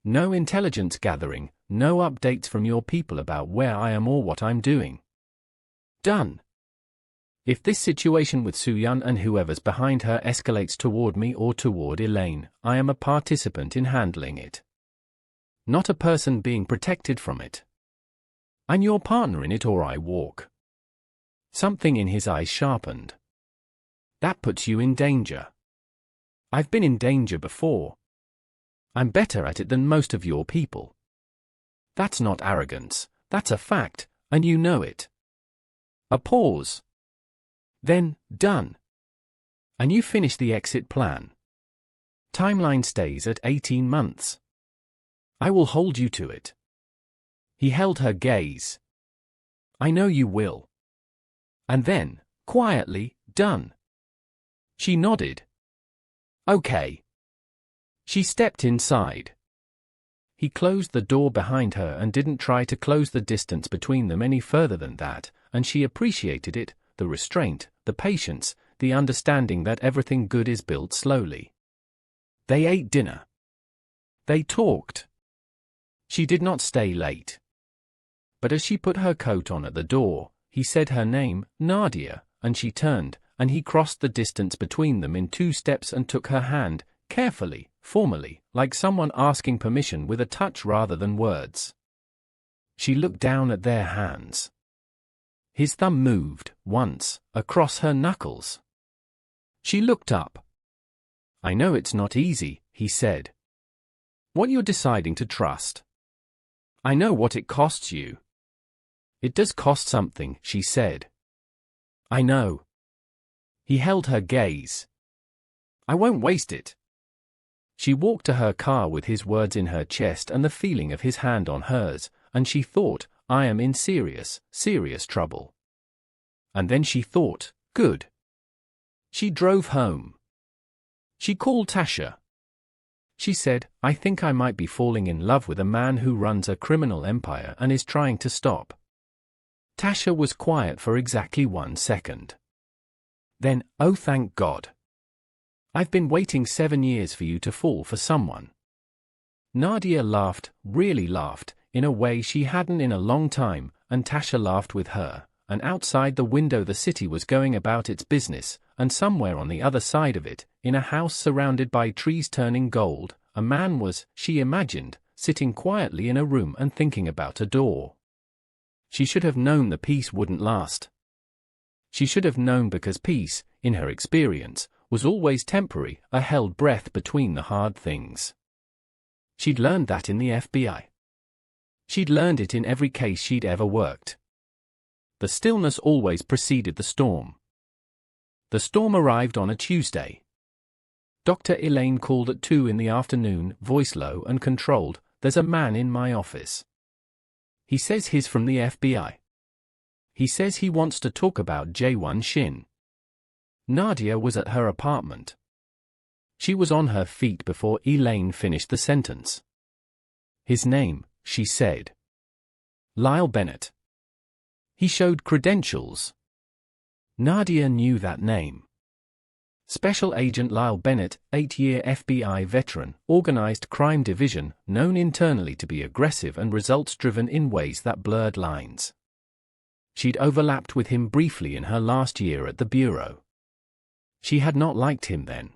No intelligence gathering, no updates from your people about where I am or what I'm doing. Done. If this situation with Soo-yeon and whoever's behind her escalates toward me or toward Elaine, I am a participant in handling it. Not a person being protected from it. I'm your partner in it or I walk." Something in his eyes sharpened. "That puts you in danger." "I've been in danger before. I'm better at it than most of your people." "That's not arrogance, that's a fact, and you know it." A pause. Then, "Done. And you finish the exit plan. Timeline stays at 18 months. I will hold you to it." He held her gaze. "I know you will." And then, quietly, "Done." She nodded. "Okay." She stepped inside. He closed the door behind her and didn't try to close the distance between them any further than that, and she appreciated it, the restraint, the patience, the understanding that everything good is built slowly. They ate dinner. They talked. She did not stay late. But as she put her coat on at the door, he said her name, Nadia, and she turned, and he crossed the distance between them in 2 steps and took her hand, carefully, formally, like someone asking permission with a touch rather than words. She looked down at their hands. His thumb moved, once, across her knuckles. She looked up. I know it's not easy, he said. What you're deciding to trust. I know what it costs you. It does cost something, she said. I know. He held her gaze. I won't waste it. She walked to her car with his words in her chest and the feeling of his hand on hers, and she thought, I am in serious, serious trouble. And then she thought, good. She drove home. She called Tasha. She said, I think I might be falling in love with a man who runs a criminal empire and is trying to stop. Tasha was quiet for exactly 1 second. Then, oh thank God. I've been waiting 7 years for you to fall for someone. Nadia laughed, really laughed, in a way she hadn't in a long time, and Tasha laughed with her, and outside the window the city was going about its business, and somewhere on the other side of it, in a house surrounded by trees turning gold, a man was, she imagined, sitting quietly in a room and thinking about a door. She should have known the peace wouldn't last. She should have known because peace, in her experience, was always temporary, a held breath between the hard things. She'd learned that in the FBI. She'd learned it in every case she'd ever worked. The stillness always preceded the storm. The storm arrived on a Tuesday. Dr. Elaine called at 2 in the afternoon, voice low and controlled, there's a man in my office. He says he's from the FBI. He says he wants to talk about Jae-won Shin. Nadia was at her apartment. She was on her feet before Elaine finished the sentence. His name, she said. Lyle Bennett. He showed credentials. Nadia knew that name. Special Agent Lyle Bennett, 8-year FBI veteran, organized crime division, known internally to be aggressive and results-driven in ways that blurred lines. She'd overlapped with him briefly in her last year at the Bureau. She had not liked him then.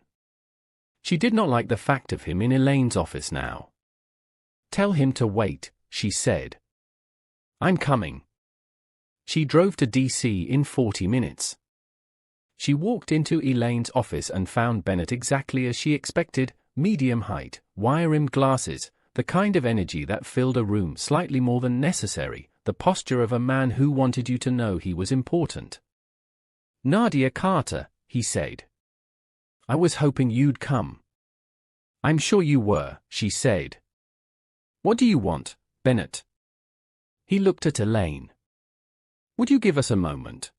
She did not like the fact of him in Elaine's office now. Tell him to wait, she said. I'm coming. She drove to D.C. in 40 minutes. She walked into Elaine's office and found Bennett exactly as she expected, medium height, wire-rimmed glasses, the kind of energy that filled a room slightly more than necessary, the posture of a man who wanted you to know he was important. Nadia Carter, he said. I was hoping you'd come. I'm sure you were, she said. What do you want, Bennett? He looked at Elaine. Would you give us a moment?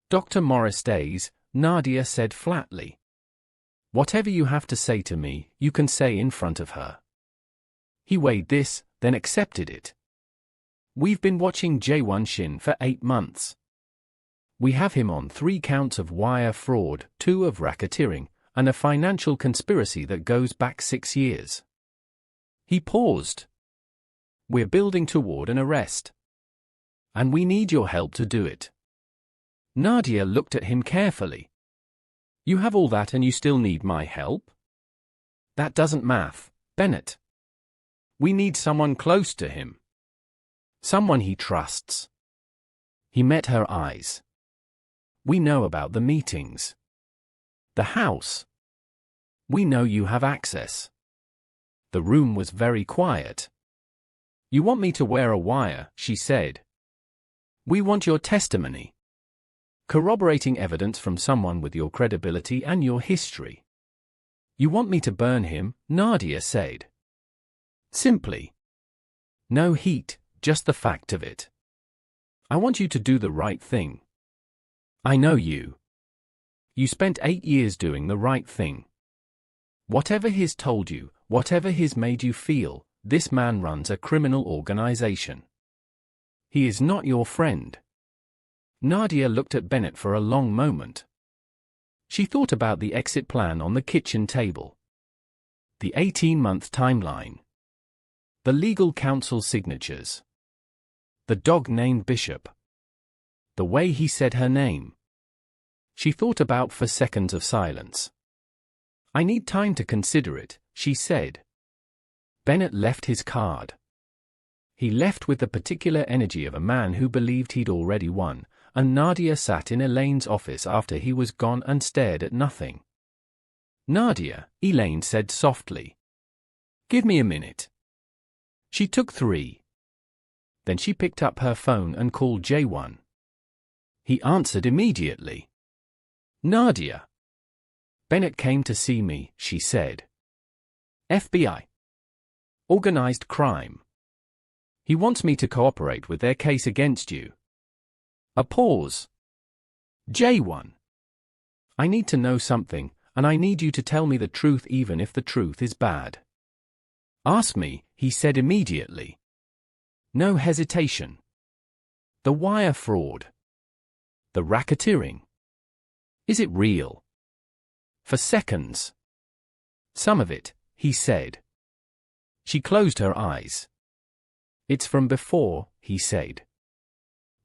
Dr. Morris stays, Nadia said flatly. Whatever you have to say to me, you can say in front of her. He weighed this, then accepted it. We've been watching Jae-won Shin for 8 months. We have him on 3 counts of wire fraud, 2 of racketeering, and a financial conspiracy that goes back 6 years. He paused. We're building toward an arrest. And we need your help to do it. Nadia looked at him carefully. You have all that and you still need my help? That doesn't math, Bennett. We need someone close to him. Someone he trusts. He met her eyes. We know about the meetings. The house. We know you have access. The room was very quiet. You want me to wear a wire, she said. We want your testimony. Corroborating evidence from someone with your credibility and your history. You want me to burn him, Nadia said. Simply. No heat, just the fact of it. I want you to do the right thing. I know you. You spent 8 years doing the right thing. Whatever he's told you, whatever he's made you feel, this man runs a criminal organization. He is not your friend. Nadia looked at Bennett for a long moment. She thought about the exit plan on the kitchen table. The 18-month timeline. The legal counsel signatures. The dog named Bishop. The way he said her name. She thought about for seconds of silence. I need time to consider it, she said. Bennett left his card. He left with the particular energy of a man who believed he'd already won, and Nadia sat in Elaine's office after he was gone and stared at nothing. Nadia, Elaine said softly. Give me a minute. She took 3. Then she picked up her phone and called Jae-won. He answered immediately. Nadia. Bennett came to see me, she said. FBI. Organized crime. He wants me to cooperate with their case against you. A pause. Jae-won. I need to know something, and I need you to tell me the truth even if the truth is bad. Ask me, he said immediately. No hesitation. The wire fraud. The racketeering. Is it real? For seconds. Some of it, he said. She closed her eyes. It's from before, he said.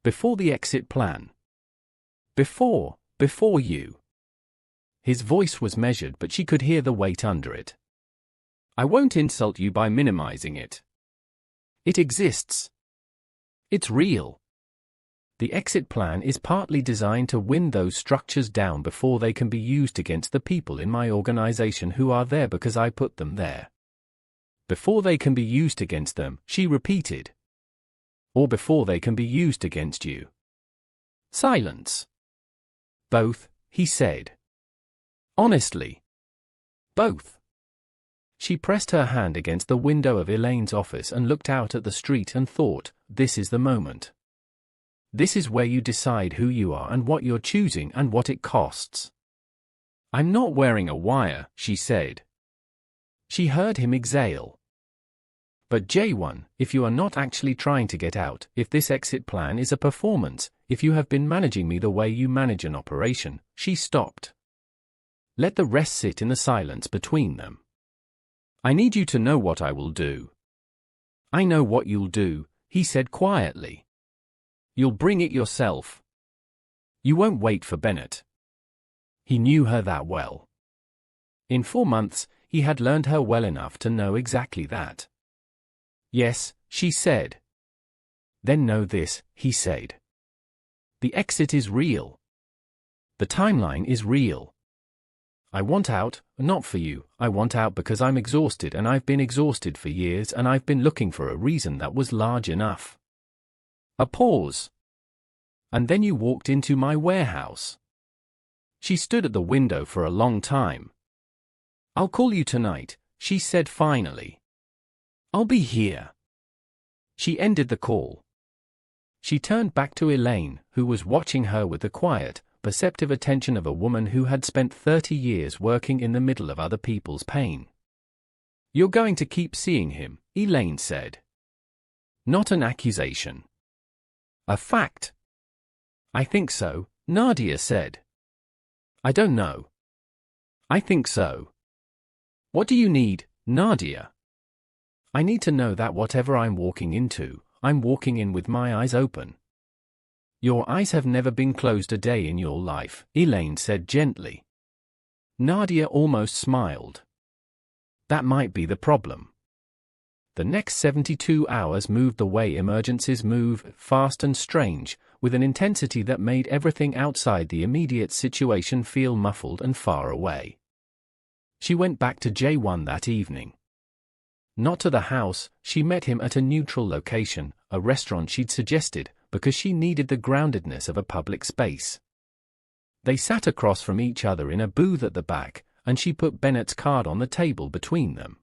Before the exit plan. Before you. His voice was measured, but she could hear the weight under it. I won't insult you by minimizing it. It exists. It's real. The exit plan is partly designed to win those structures down before they can be used against the people in my organization who are there because I put them there. Before they can be used against them, she repeated. Or before they can be used against you. Silence. Both, he said. Honestly. Both. She pressed her hand against the window of Elaine's office and looked out at the street and thought, this is the moment. This is where you decide who you are and what you're choosing and what it costs. I'm not wearing a wire, she said. She heard him exhale. But Jae-won, if you are not actually trying to get out, if this exit plan is a performance, if you have been managing me the way you manage an operation, she stopped. Let the rest sit in the silence between them. I need you to know what I will do. I know what you'll do, he said quietly. You'll bring it yourself. You won't wait for Bennett. He knew her that well. In 4 months, he had learned her well enough to know exactly that. Yes, she said. Then know this, he said. The exit is real. The timeline is real. I want out, not for you, I want out because I'm exhausted and I've been exhausted for years and I've been looking for a reason that was large enough. A pause. And then you walked into my warehouse. She stood at the window for a long time. I'll call you tonight, she said finally. I'll be here. She ended the call. She turned back to Elaine, who was watching her with the quiet, perceptive attention of a woman who had spent 30 years working in the middle of other people's pain. You're going to keep seeing him, Elaine said. Not an accusation. A fact. I think so, Nadia said. I don't know. I think so. What do you need, Nadia? I need to know that whatever I'm walking into, I'm walking in with my eyes open. Your eyes have never been closed a day in your life, Elaine said gently. Nadia almost smiled. That might be the problem. The next 72 hours moved the way emergencies move, fast and strange, with an intensity that made everything outside the immediate situation feel muffled and far away. She went back to Jae-won that evening. Not to the house, she met him at a neutral location, a restaurant she'd suggested, because she needed the groundedness of a public space. They sat across from each other in a booth at the back, and she put Bennett's card on the table between them.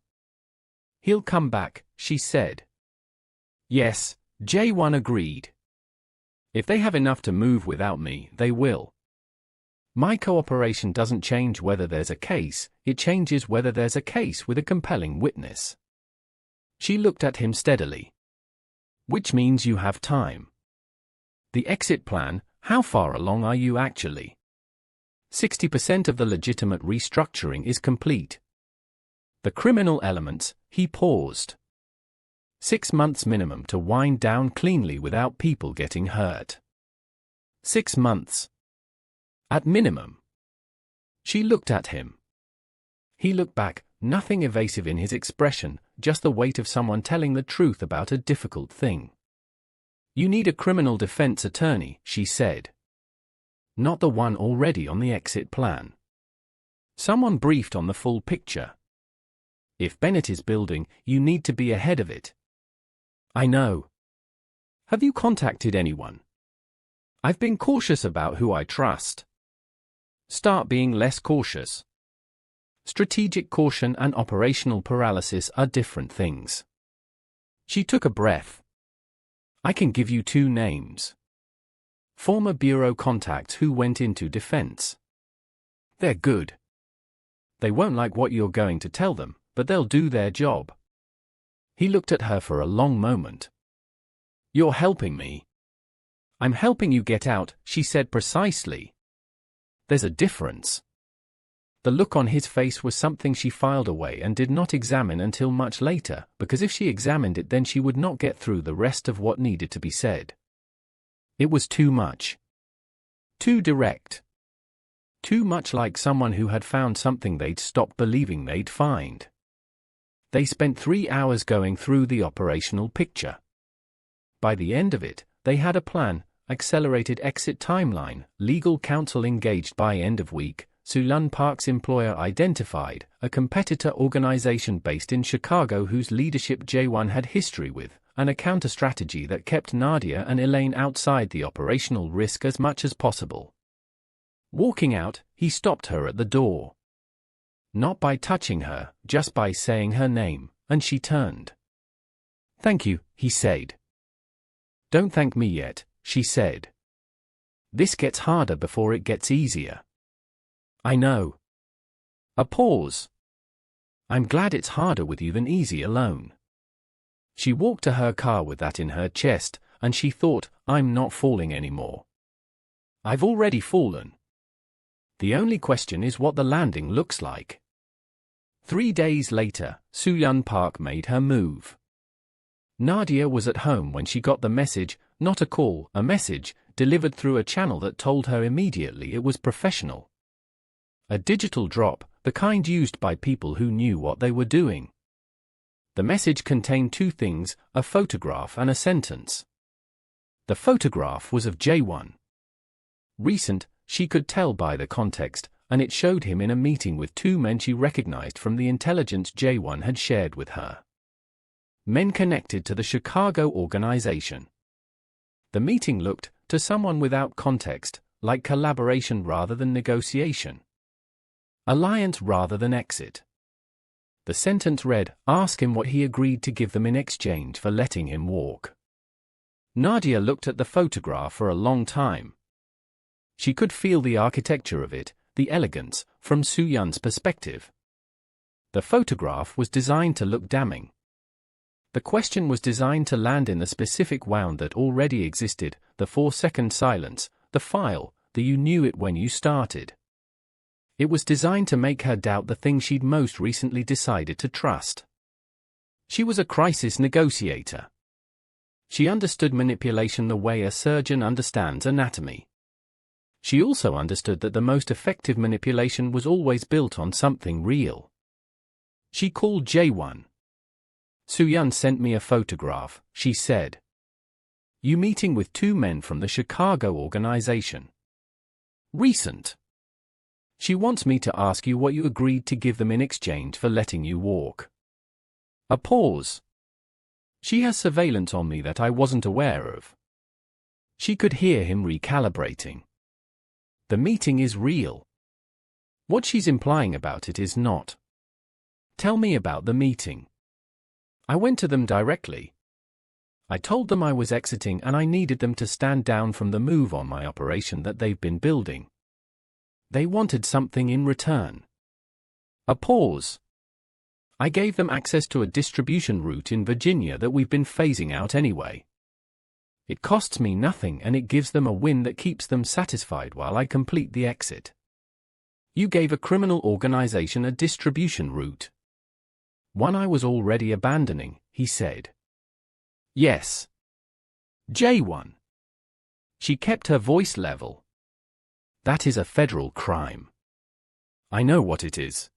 He'll come back, she said. Yes, Jae-won agreed. If they have enough to move without me, they will. My cooperation doesn't change whether there's a case, it changes whether there's a case with a compelling witness. She looked at him steadily. Which means you have time. The exit plan, how far along are you actually? 60% of the legitimate restructuring is complete. The criminal elements, he paused. 6 months minimum to wind down cleanly without people getting hurt. 6 months. At minimum. She looked at him. He looked back, nothing evasive in his expression, just the weight of someone telling the truth about a difficult thing. You need a criminal defense attorney, she said. Not the one already on the exit plan. Someone briefed on the full picture. If Bennett is building, you need to be ahead of it. I know. Have you contacted anyone? I've been cautious about who I trust. Start being less cautious. Strategic caution and operational paralysis are different things. She took a breath. I can give you 2 names. Former bureau contacts who went into defense. They're good. They won't like what you're going to tell them, but they'll do their job. He looked at her for a long moment. You're helping me. I'm helping you get out, she said precisely. There's a difference. The look on his face was something she filed away and did not examine until much later, because if she examined it then she would not get through the rest of what needed to be said. It was too much. Too direct. Too much like someone who had found something they'd stopped believing they'd find. They spent 3 hours going through the operational picture. By the end of it, they had a plan, accelerated exit timeline, legal counsel engaged by end of week, Sulan Park's employer identified, a competitor organization based in Chicago whose leadership Jae-won had history with, and a counter-strategy that kept Nadia and Elaine outside the operational risk as much as possible. Walking out, he stopped her at the door. Not by touching her, just by saying her name, and she turned. Thank you, he said. Don't thank me yet, she said. This gets harder before it gets easier. I know. A pause. I'm glad it's harder with you than easy alone. She walked to her car with that in her chest, and she thought, I'm not falling anymore. I've already fallen. The only question is what the landing looks like. 3 days later, Sulan Park made her move. Nadia was at home when she got the message, not a call, a message, delivered through a channel that told her immediately it was professional. A digital drop, the kind used by people who knew what they were doing. The message contained 2 things, a photograph and a sentence. The photograph was of Jae-won. Recent, she could tell by the context, and it showed him in a meeting with 2 men she recognized from the intelligence Jae-won had shared with her. Men connected to the Chicago organization. The meeting looked, to someone without context, like collaboration rather than negotiation. Alliance rather than exit. The sentence read, ask him what he agreed to give them in exchange for letting him walk. Nadia looked at the photograph for a long time. She could feel the architecture of it, the elegance, from Soo-yeon's perspective. The photograph was designed to look damning. The question was designed to land in the specific wound that already existed, the 4-second silence, the file, the you knew it when you started. It was designed to make her doubt the thing she'd most recently decided to trust. She was a crisis negotiator. She understood manipulation the way a surgeon understands anatomy. She also understood that the most effective manipulation was always built on something real. She called Jae-won. Soo-yeon sent me a photograph, she said. You meeting with 2 men from the Chicago organization. Recent. She wants me to ask you what you agreed to give them in exchange for letting you walk. A pause. She has surveillance on me that I wasn't aware of. She could hear him recalibrating. The meeting is real. What she's implying about it is not. Tell me about the meeting. I went to them directly. I told them I was exiting and I needed them to stand down from the move on my operation that they've been building. They wanted something in return. A pause. I gave them access to a distribution route in Virginia that we've been phasing out anyway. It costs me nothing and it gives them a win that keeps them satisfied while I complete the exit. You gave a criminal organization a distribution route. One I was already abandoning, he said. Yes. Jae-won. She kept her voice level. That is a federal crime. I know what it is.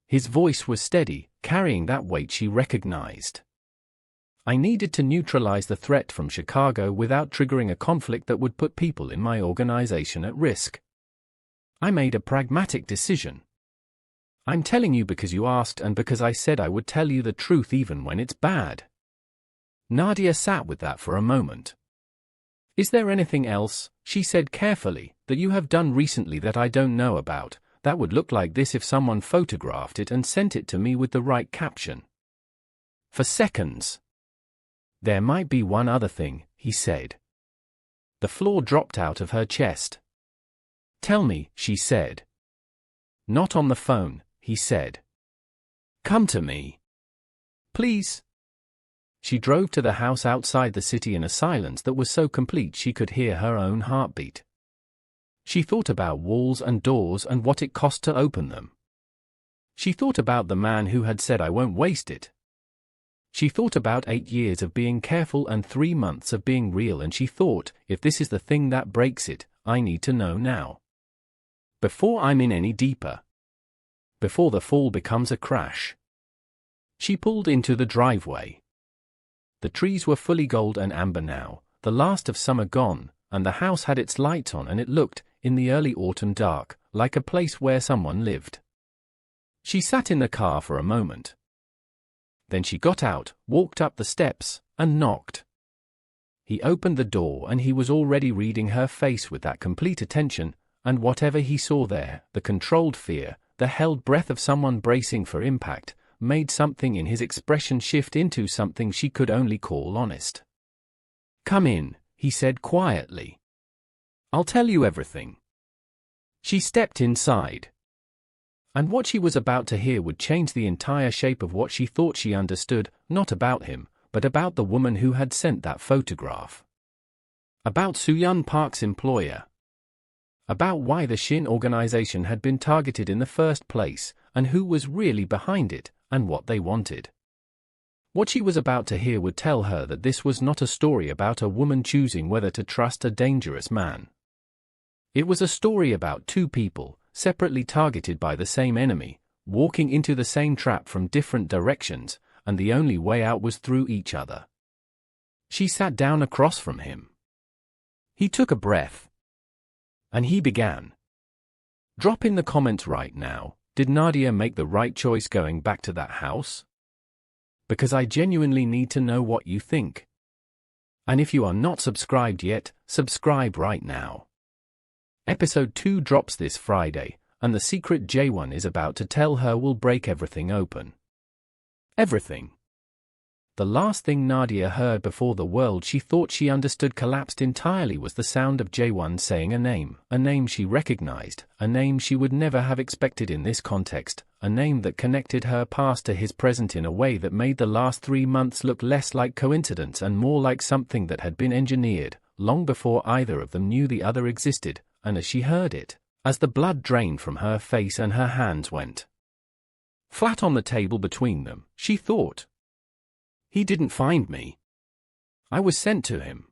His voice was steady, carrying that weight she recognized. I needed to neutralize the threat from Chicago without triggering a conflict that would put people in my organization at risk. I made a pragmatic decision. I'm telling you because you asked and because I said I would tell you the truth even when it's bad. Nadia sat with that for a moment. Is there anything else, she said carefully, that you have done recently that I don't know about, that would look like this if someone photographed it and sent it to me with the right caption? For seconds. There might be one other thing, he said. The floor dropped out of her chest. Tell me, she said. Not on the phone, he said. Come to me. Please. She drove to the house outside the city in a silence that was so complete she could hear her own heartbeat. She thought about walls and doors and what it cost to open them. She thought about the man who had said I won't waste it. She thought about 8 years of being careful and 3 months of being real, and she thought, if this is the thing that breaks it, I need to know now. Before I'm in any deeper. Before the fall becomes a crash. She pulled into the driveway. The trees were fully gold and amber now, the last of summer gone, and the house had its lights on, and it looked, in the early autumn dark, like a place where someone lived. She sat in the car for a moment. Then she got out, walked up the steps, and knocked. He opened the door and he was already reading her face with that complete attention, and whatever he saw there, the controlled fear, the held breath of someone bracing for impact, made something in his expression shift into something she could only call honest. Come in, he said quietly. I'll tell you everything. She stepped inside. And what she was about to hear would change the entire shape of what she thought she understood, not about him, but about the woman who had sent that photograph. About Soo-Yun Park's employer. About why the Shin organization had been targeted in the first place, and who was really behind it, and what they wanted. What she was about to hear would tell her that this was not a story about a woman choosing whether to trust a dangerous man. It was a story about two people, separately targeted by the same enemy, walking into the same trap from different directions, and the only way out was through each other. She sat down across from him. He took a breath. And he began. Drop in the comments right now, did Nadia make the right choice going back to that house? Because I genuinely need to know what you think. And if you are not subscribed yet, subscribe right now. Episode 2 drops this Friday, and the secret Jae-won is about to tell her will break everything open. Everything. The last thing Nadia heard before the world she thought she understood collapsed entirely was the sound of Jae-won saying a name she recognized, a name she would never have expected in this context, a name that connected her past to his present in a way that made the last 3 months look less like coincidence and more like something that had been engineered, long before either of them knew the other existed. And as she heard it, as the blood drained from her face and her hands went flat on the table between them, she thought, he didn't find me. I was sent to him.